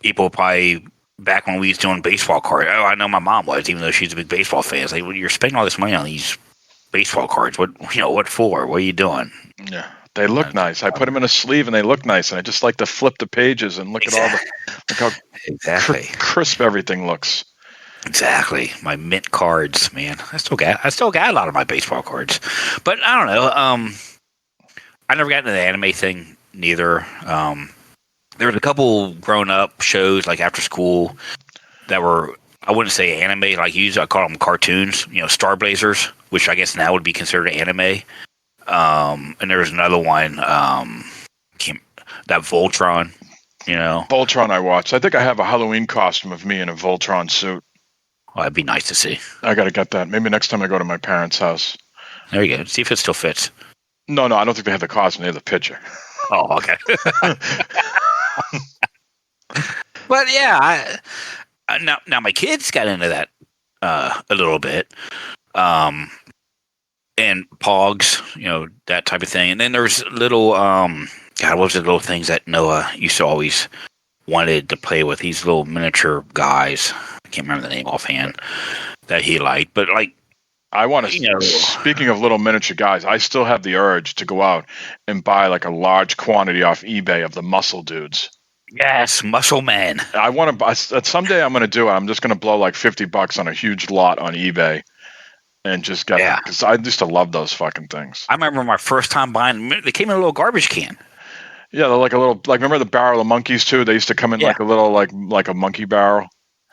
people probably back when we was doing baseball cards. Oh, I know my mom was, even though she's a big baseball fan. It's like, well, you're spending all this money on these baseball cards. What for? What are you doing? Yeah, they look nice. I put them in a sleeve, and they look nice. And I just like to flip the pages and look at how crisp everything looks. Exactly. My mint cards, man. I still got a lot of my baseball cards. But I don't know. I never got into the anime thing neither. There was a couple grown up shows like after school that were, I wouldn't say anime like you. I call them cartoons. Star Blazers, which I guess now would be considered anime. And there was another one, that Voltron. Voltron I watched. I think I have a Halloween costume of me in a Voltron suit. Oh, that'd be nice to see. I got to get that. Maybe next time I go to my parents' house. There you go. See if it still fits. No, I don't think they have the costume. They have the picture. Oh, okay. But yeah, now my kids got into that a little bit, and Pogs, that type of thing. And then there's little what was the little things that Noah used to always wanted to play with? These little miniature guys. I can't remember the name offhand that he liked, but like. I want to. Speaking of little miniature guys, I still have the urge to go out and buy like a large quantity off eBay of the muscle dudes. Yes, muscle man. I want to buy. Someday I'm going to do it. I'm just going to blow like $50 on a huge lot on eBay, and just get them because I used to love those fucking things. I remember my first time buying. They came in a little garbage can. Yeah, they're like a little. Like remember the barrel of monkeys too? They used to come in like a little like a monkey barrel.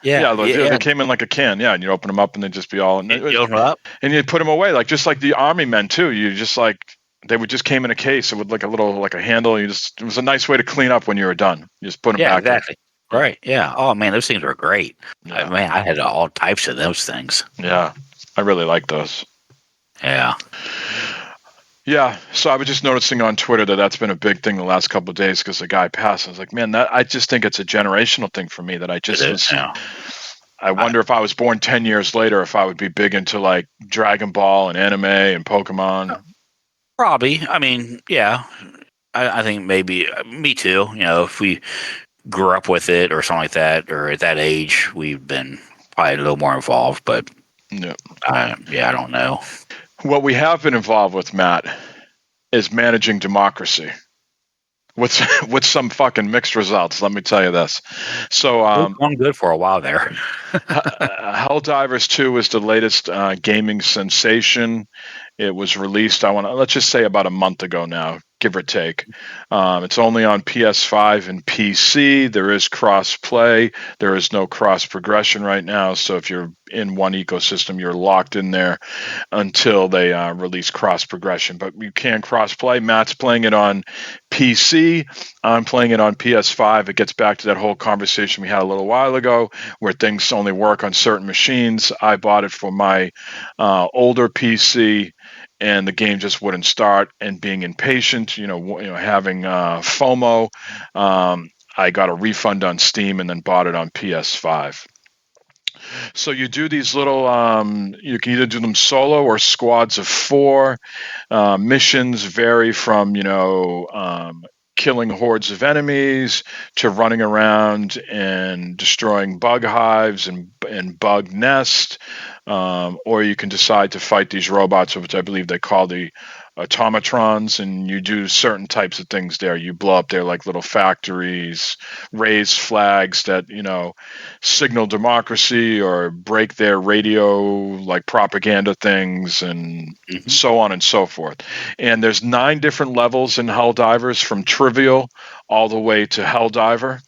Yeah, they came in like a can, and you open them up and they'd just be all. And you open them up, and you put them away, like just like the army men too. You just like they would just came in a case with like a little like a handle. It was a nice way to clean up when you were done. You just put them back. Exactly. In. Right. Yeah. Oh man, those things were great. Yeah. I had all types of those things. Yeah, I really like those. Yeah. Yeah, so I was just noticing on Twitter that's been a big thing the last couple of days because the guy passed. I was like, man, I just think it's a generational thing for me that I just was. I wonder if I was born 10 years later, if I would be big into like Dragon Ball and anime and Pokemon. Probably. I mean, yeah, I think maybe me too. If we grew up with it or something like that, or at that age, we've been probably a little more involved. But I don't know. What we have been involved with, Matt, is managing democracy with some fucking mixed results. Let me tell you this. So I'm good for a while there. Helldivers 2 is the latest gaming sensation. It was released, let's just say about a month ago now, give or take. It's only on PS5 and PC. There is cross-play. There is no cross-progression right now. So if you're in one ecosystem, you're locked in there until they release cross-progression. But you can cross-play. Matt's playing it on PC. I'm playing it on PS5. It gets back to that whole conversation we had a little while ago where things only work on certain machines. I bought it for my older PC. And the game just wouldn't start, and being impatient, having FOMO, I got a refund on Steam and then bought it on PS5. So you do these little, you can either do them solo or squads of 4. Missions vary from, killing hordes of enemies to running around and destroying bug hives and bug nests. Or you can decide to fight these robots, which I believe they call the automatrons, and you do certain types of things there. You blow up their like little factories, raise flags that, signal democracy or break their radio like propaganda things and so on and so forth. And there's 9 different levels in Helldivers from trivial all the way to Helldiver.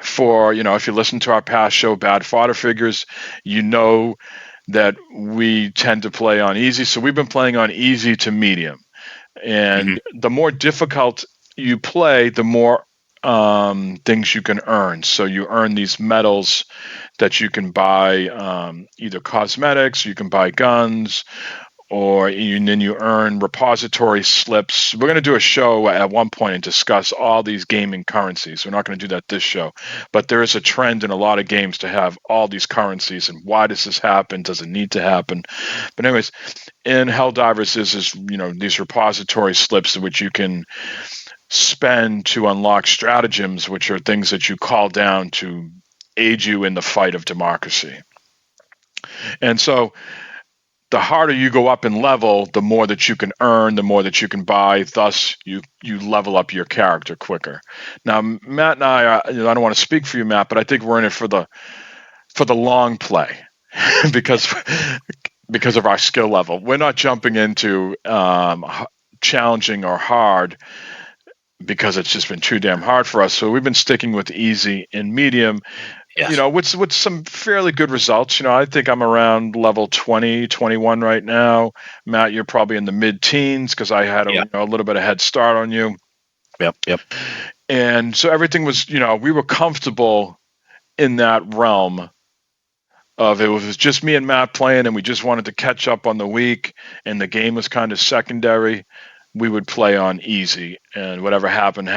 For, if you listen to our past show, Bad Fodder Figures, that we tend to play on easy. So we've been playing on easy to medium. And the more difficult you play, the more things you can earn. So you earn these medals that you can buy, either cosmetics, you can buy guns, and then you earn repository slips. We're going to do a show at one point and discuss all these gaming currencies. We're not going to do that this show, but there is a trend in a lot of games to have all these currencies. And why does this happen? Does it need to happen? But anyways, in Helldivers is these repository slips which you can spend to unlock stratagems, which are things that you call down to aid you in the fight of democracy. And so the harder you go up in level, the more that you can earn, the more that you can buy. Thus, you level up your character quicker. Now, Matt and I don't want to speak for you, Matt, but I think we're in it for the long play because of our skill level. We're not jumping into challenging or hard because it's just been too damn hard for us. So we've been sticking with easy and medium. Yes. With some fairly good results. I think I'm around level 20, 21 right now. Matt, you're probably in the mid-teens because I had a little bit of head start on you. Yep. And so everything was, we were comfortable in that realm of it was just me and Matt playing and we just wanted to catch up on the week and the game was kind of secondary, we would play on easy and whatever happened.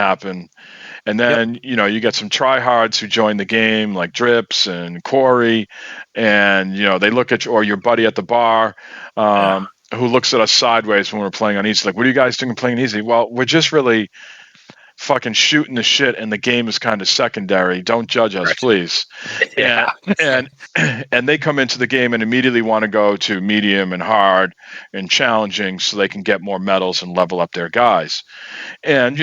And then, you get some tryhards who join the game like Drips and Corey, and, they look at you, or your buddy at the bar, who looks at us sideways when we're playing on easy. Like, what are you guys doing playing easy? Well, we're just really fucking shooting the shit, and the game is kind of secondary. Don't judge us, please. Yeah. And they come into the game and immediately want to go to medium and hard and challenging so they can get more medals and level up their guys. And,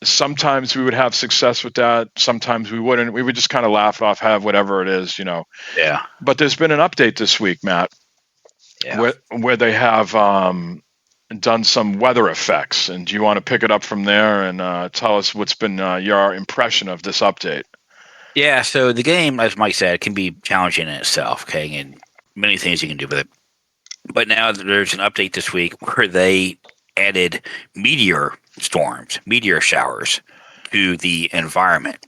sometimes we would have success with that. Sometimes we wouldn't. We would just kind of laugh off, have whatever it is, Yeah. But there's been an update this week, Matt, where they have done some weather effects. And do you want to pick it up from there and tell us what's been your impression of this update? Yeah, so the game, as Mike said, can be challenging in itself, okay, and many things you can do with it. But now there's an update this week where they added meteor storms, meteor showers to the environment.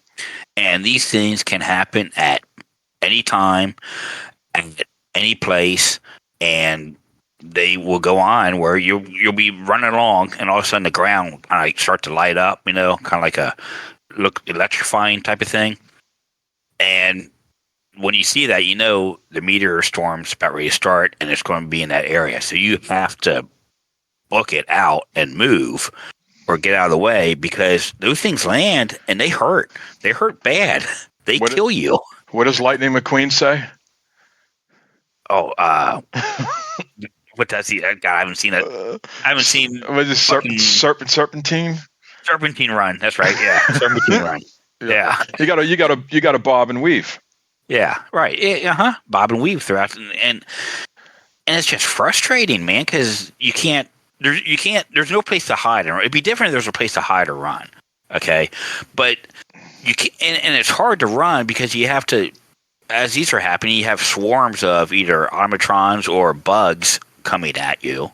And these things can happen at any time, at any place, and they will go on where you'll be running along and all of a sudden the ground will kind of start to light up, kind of like a look electrifying type of thing. And when you see that, the meteor storm's about ready to start and it's going to be in that area. So you have to book it out and move or get out of the way because those things land and they hurt. They hurt bad. They kill you. What does Lightning McQueen say? Oh, what does he? God, I haven't seen it. I haven't seen. What is Serpentine? Serpentine run. That's right. Yeah, Serpentine run. Yeah. You got to bob and weave. Yeah. Right. Yeah. Bob and weave throughout, and it's just frustrating, man, because you can't. There's no place to hide. It'd be different if there's a place to hide or run. Okay, but you can, and it's hard to run because you have to. As these are happening, you have swarms of either automatrons or bugs coming at you.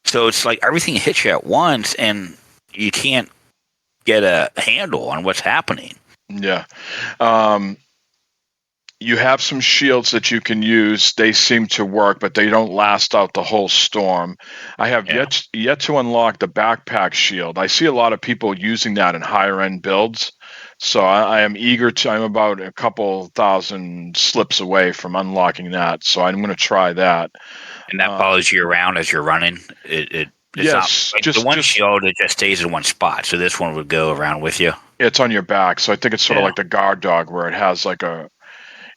So it's like everything hits you at once, and you can't get a handle on what's happening. Yeah. You have some shields that you can use. They seem to work, but they don't last out the whole storm. I have yet to unlock the backpack shield. I see a lot of people using that in higher end builds. So I am eager to. I'm about a couple thousand slips away from unlocking that. So I'm going to try that. And that follows you around as you're running. It's yes, not, the one shield, it just stays in one spot. So this one would go around with you. It's on your back. So I think it's sort of like the guard dog, where it has like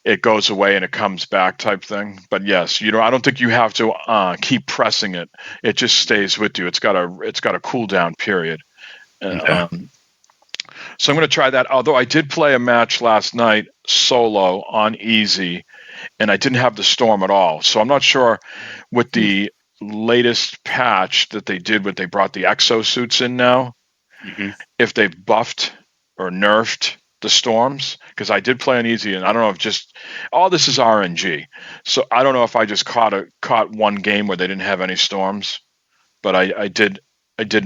it goes away and it comes back type thing. But yes, I don't think you have to keep pressing it. It just stays with you. It's got a cooldown period. So I'm going to try that. Although I did play a match last night solo on easy, and I didn't have the storm at all. So I'm not sure with the latest patch that they did, what they brought the exosuits in now, if they've buffed or nerfed the storms, because I did play on easy, and I don't know if just all this is RNG. So I don't know if I just caught one game where they didn't have any storms, but I did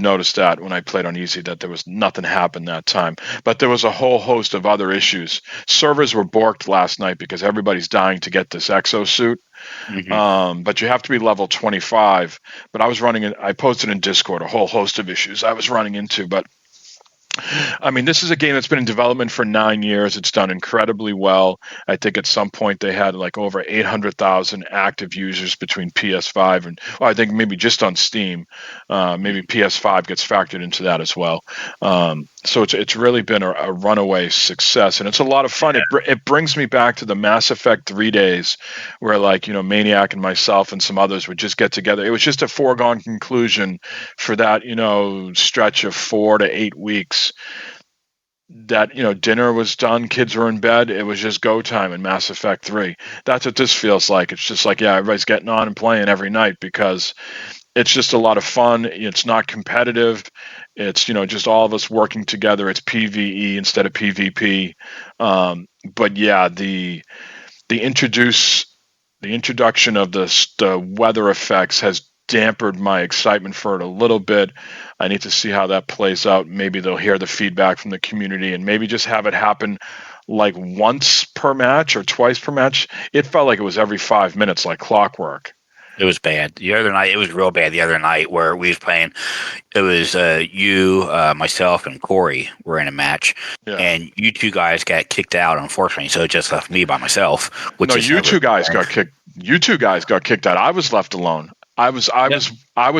notice that when I played on easy that there was nothing happened that time. But there was a whole host of other issues. Servers were borked last night because everybody's dying to get this exosuit. But you have to be level 25. But I posted in Discord a whole host of issues I was running into. But I mean, this is a game that's been in development for 9 years. It's done incredibly well. I think at some point they had like over 800,000 active users between PS5 and I think maybe just on Steam. Maybe PS5 gets factored into that as well. So it's really been a runaway success, and it's a lot of fun. It brings me back to the Mass Effect 3 days where Maniac and myself and some others would just get together. It was just a foregone conclusion for that, stretch of 4 to 8 weeks that, dinner was done, kids were in bed. It was just go time in Mass Effect 3. That's what this feels like. It's just like, everybody's getting on and playing every night because it's just a lot of fun. It's not competitive. It's, just all of us working together. It's PvE instead of PvP. But yeah, the introduction of the weather effects has dampened my excitement for it a little bit. I need to see how that plays out. Maybe they'll hear the feedback from the community and maybe just have it happen like once per match or twice per match. It felt like it was every 5 minutes, like clockwork. It was bad. The other night, it was real bad. The other night where we was playing, it was you, myself, and Corey were in a match, and you two guys got kicked out, unfortunately. So it just left me by myself. You two guys got kicked. You two guys got kicked out. I was left alone. I was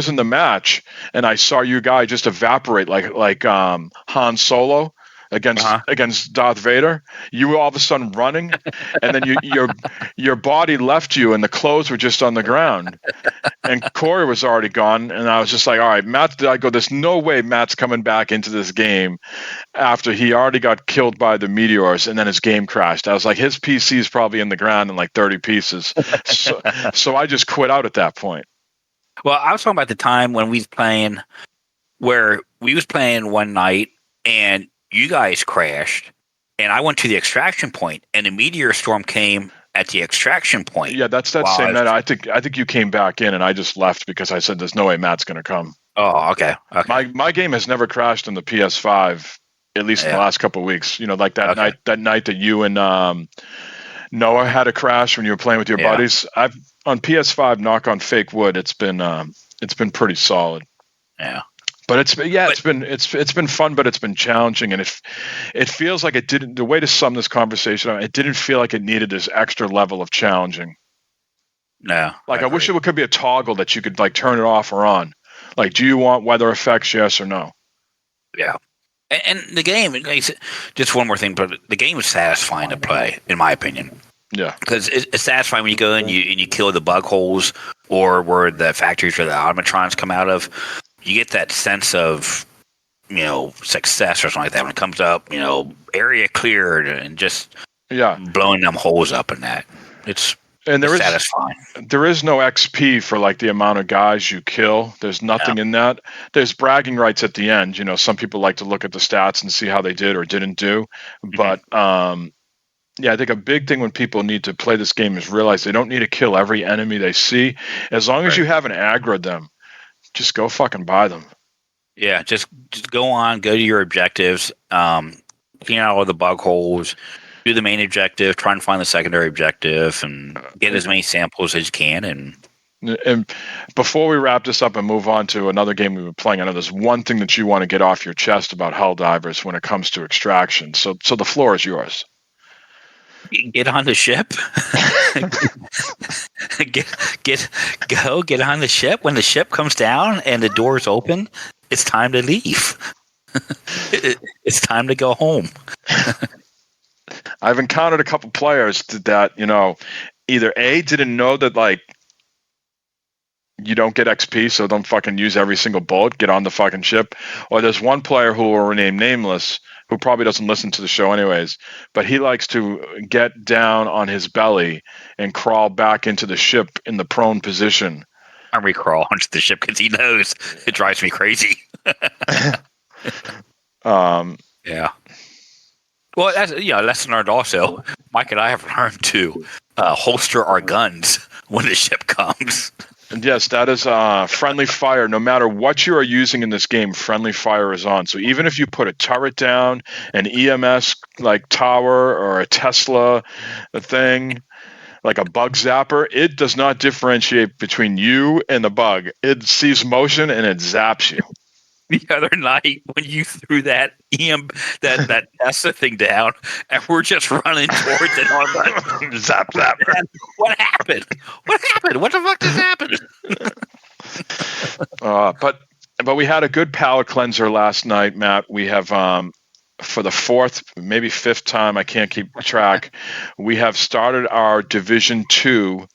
in the match, and I saw you guys just evaporate like Han Solo against Darth Vader. You were all of a sudden running, and then your body left you, and the clothes were just on the ground. And Corey was already gone, and I was just like, all right, Matt. Did I go? There's no way Matt's coming back into this game after he already got killed by the meteors, and then his game crashed. I was like, his PC is probably in the ground in like 30 pieces. So I just quit out at that point. Well, I was talking about the time when we was playing one night, and you guys crashed, and I went to the extraction point, and a meteor storm came at the extraction point. Yeah, that's that same night. I think you came back in, and I just left because I said, "There's no way Matt's going to come." Oh, okay. My game has never crashed on the PS5, at least in the last couple of weeks. You know, like that night that you and Noah had a crash when you were playing with your buddies. I've on PS5. Knock on fake wood. It's been pretty solid. Yeah. But it's been fun, but it's been challenging, and it feels like it didn't. The way to sum this conversation up, it didn't feel like it needed this extra level of challenging. No, like I wish it could be a toggle that you could like turn it off or on. Like, do you want weather effects? Yes or no? Yeah, and the game. Just one more thing, but the game is satisfying to play, in my opinion. Yeah, because it's satisfying when you go in and you kill the bug holes or where the factories where the automatrons come out of. You get that sense of, success or something like that when it comes up, area cleared and just blowing them holes up in that. It's satisfying. There is no XP for like the amount of guys you kill. There's nothing in that. There's bragging rights at the end. Some people like to look at the stats and see how they did or didn't do. Mm-hmm. But I think a big thing when people need to play this game is realize they don't need to kill every enemy they see. As long as you haven't aggroed them, just go fucking buy them. Yeah, just go to your objectives, clean out all the bug holes, do the main objective, try and find the secondary objective, and get as many samples as you can. And before we wrap this up and move on to another game we've been playing, I know there's one thing that you want to get off your chest about Helldivers when it comes to extraction. So the floor is yours. Get on the ship. Get on the ship. When the ship comes down and the doors open, it's time to leave. It's time to go home. I've encountered a couple players that either A, didn't know that like you don't get XP, so don't fucking use every single bullet, get on the fucking ship. Or there's one player who will remain nameless, who probably doesn't listen to the show anyways, but he likes to get down on his belly and crawl back into the ship in the prone position. I recrawl onto the ship because he knows it drives me crazy. Yeah. Well, that's lesson learned also. Mike and I have learned to holster our guns when the ship comes. And yes, that is friendly fire. No matter what you are using in this game, friendly fire is on. So even if you put a turret down, an EMS like tower or a Tesla thing, like a bug zapper, it does not differentiate between you and the bug. It sees motion and it zaps you. The other night when you threw that that Tesla thing down, and we're just running towards it, on like, zap. What happened? What the fuck just happened? But we had a good palate cleanser last night, Matt. We have for the fourth, maybe fifth time, I can't keep track. We have started our Division 2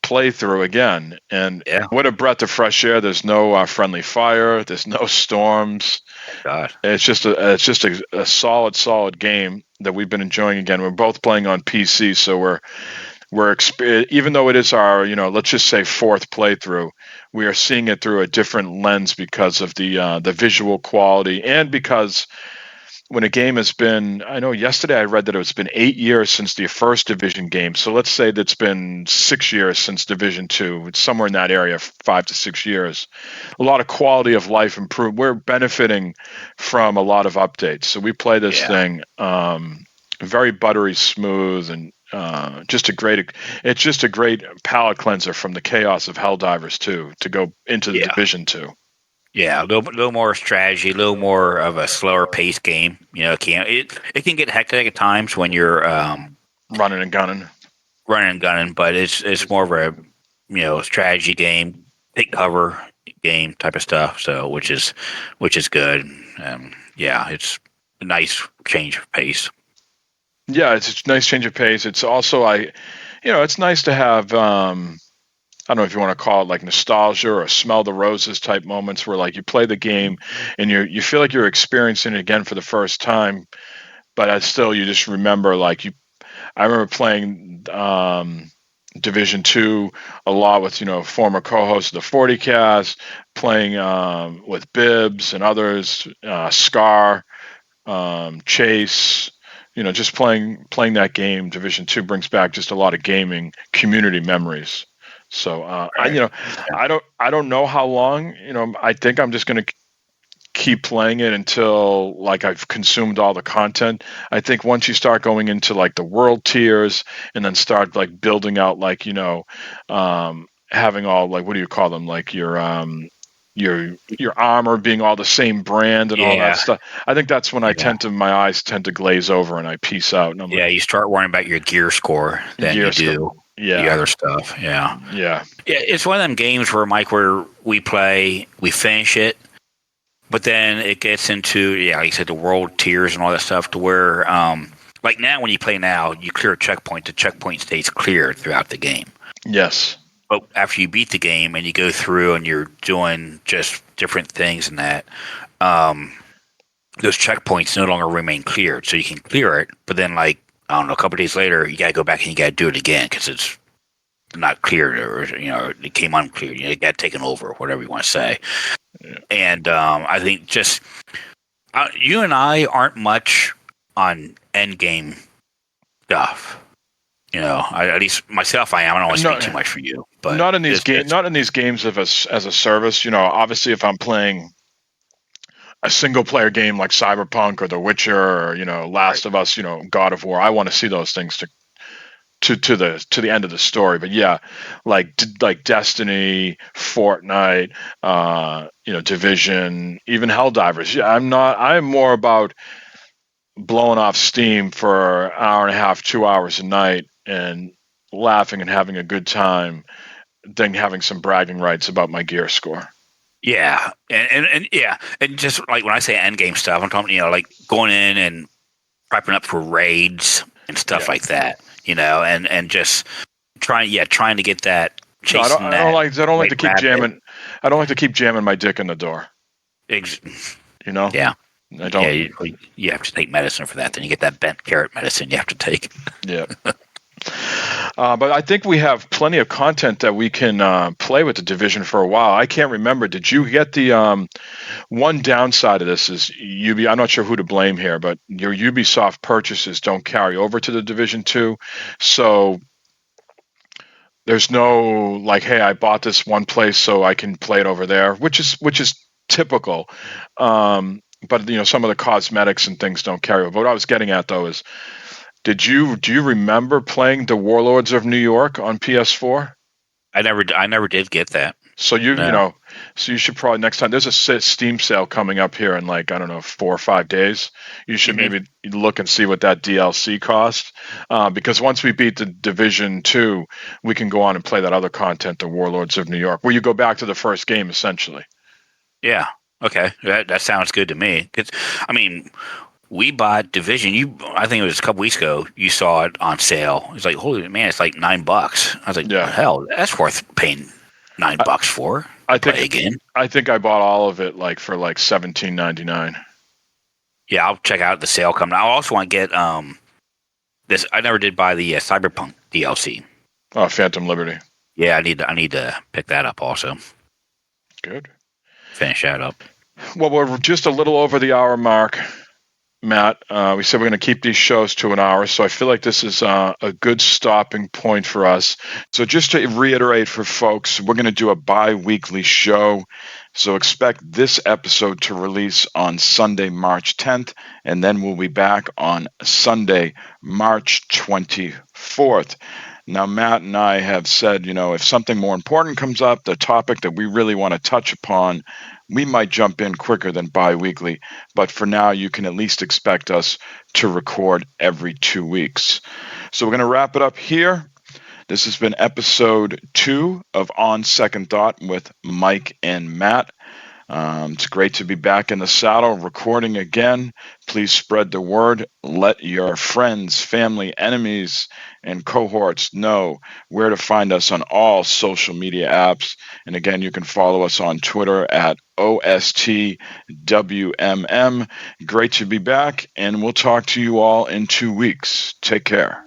playthrough again, and what a breath of fresh air. There's no friendly fire, there's no storms. God. It's just a solid game that we've been enjoying again. We're both playing on PC, so we're even though it is our let's just say fourth playthrough, we are seeing it through a different lens because of the visual quality, and because when a game has been, I know yesterday I read that it's been 8 years since the first Division game. So let's say that's been 6 years since Division 2. It's somewhere in that area, 5 to 6 years. A lot of quality of life improved. We're benefiting from a lot of updates. So we play this thing very buttery smooth, and just a great. It's just a great palate cleanser from the chaos of Helldivers 2 to go into the Division 2. Yeah, a little more strategy, a little more of a slower paced game. It can get hectic at times when you're running and gunning, but it's more of a strategy game, take cover game type of stuff. So which is good. It's a nice change of pace. Yeah, it's a nice change of pace. It's also it's nice to have. I don't know if you want to call it like nostalgia or smell the roses type moments where like you play the game and you feel like you're experiencing it again for the first time, but still you just remember I remember playing Division 2 a lot with former co-hosts of the 40 cast, playing with Bibbs and others, Scar, Chase. Just playing that game. Division 2 brings back just a lot of gaming community memories. So I don't know how long. I think I'm just going to keep playing it until I've consumed all the content. I think once you start going into the world tiers and then start building out having all what do you call them, your armor being all the same brand and all that stuff. I think that's when my eyes tend to glaze over and I peace out. And you start worrying about your gear score than you do the other stuff. Yeah. It's one of them games where, Mike, where we play, we finish it, but then it gets into, like you said, the world tiers and all that stuff to where, like now when you play now, you clear a checkpoint, the checkpoint stays clear throughout the game. Yes. But after you beat the game and you go through and you're doing just different things and that, those checkpoints no longer remain cleared. So you can clear it, but then a couple of days later, you got to go back and you got to do it again because it's not cleared or, it came unclear. It got taken over, whatever you want to say. Yeah. And I think just you and I aren't much on end game stuff. At least myself, I am. I don't want to speak too much for you, but not in these games. Not in these games as a service. Obviously, if I'm playing a single player game like Cyberpunk or The Witcher or Last of Us, God of War, I want to see those things to the end of the story. But yeah, like Destiny, Fortnite, Division, even Helldivers. Yeah, I'm more about blowing off steam for an hour and a half, 2 hours a night and laughing and having a good time than having some bragging rights about my gear score. Yeah. And just like when I say end game stuff, I'm talking, like going in and prepping up for raids and stuff like that, and just trying to get that. I don't like to keep jamming. I don't like to keep jamming my dick in the door. Yeah. I don't. Yeah, you have to take medicine for that. Then you get that bent carrot medicine you have to take. Yeah. But I think we have plenty of content that we can play with the Division for a while. I can't remember. Did you get the one downside of this is I'm not sure who to blame here, but your Ubisoft purchases don't carry over to the Division 2. So there's no hey, I bought this one place so I can play it over there, which is typical. But some of the cosmetics and things don't carry over. What I was getting at though is, do you remember playing the Warlords of New York on PS4? I never did get that. So so you should probably next time there's a Steam sale coming up here in 4 or 5 days. You should maybe look and see what that DLC costs, because once we beat the Division 2, we can go on and play that other content, the Warlords of New York, where you go back to the first game essentially. Yeah. Okay. That sounds good to me. We bought Division. I think it was a couple weeks ago. You saw it on sale. It's like, holy man, it's like $9. I was like, yeah, hell, that's worth paying $9 for. I think I bought all of it for $17.99. Yeah, I'll check out the sale coming. I also want to get this. I never did buy the Cyberpunk DLC. Oh, Phantom Liberty. Yeah, I need to pick that up also. Good. Finish that up. Well, we're just a little over the hour mark, Matt. We said we're going to keep these shows to an hour, so I feel like this is a good stopping point for us. So just to reiterate for folks, we're going to do a bi-weekly show. So expect this episode to release on Sunday, March 10th, and then we'll be back on Sunday, March 24th. Now, Matt and I have said, if something more important comes up, the topic that we really want to touch upon, we might jump in quicker than bi-weekly. But for now, you can at least expect us to record every 2 weeks. So we're going to wrap it up here. This has been episode 2 of On Second Thought with Mike and Matt. It's great to be back in the saddle, recording again. Please spread the word. Let your friends, family, enemies, and cohorts know where to find us on all social media apps. And again, you can follow us on Twitter at OSTWMM. Great to be back, and we'll talk to you all in 2 weeks. Take care.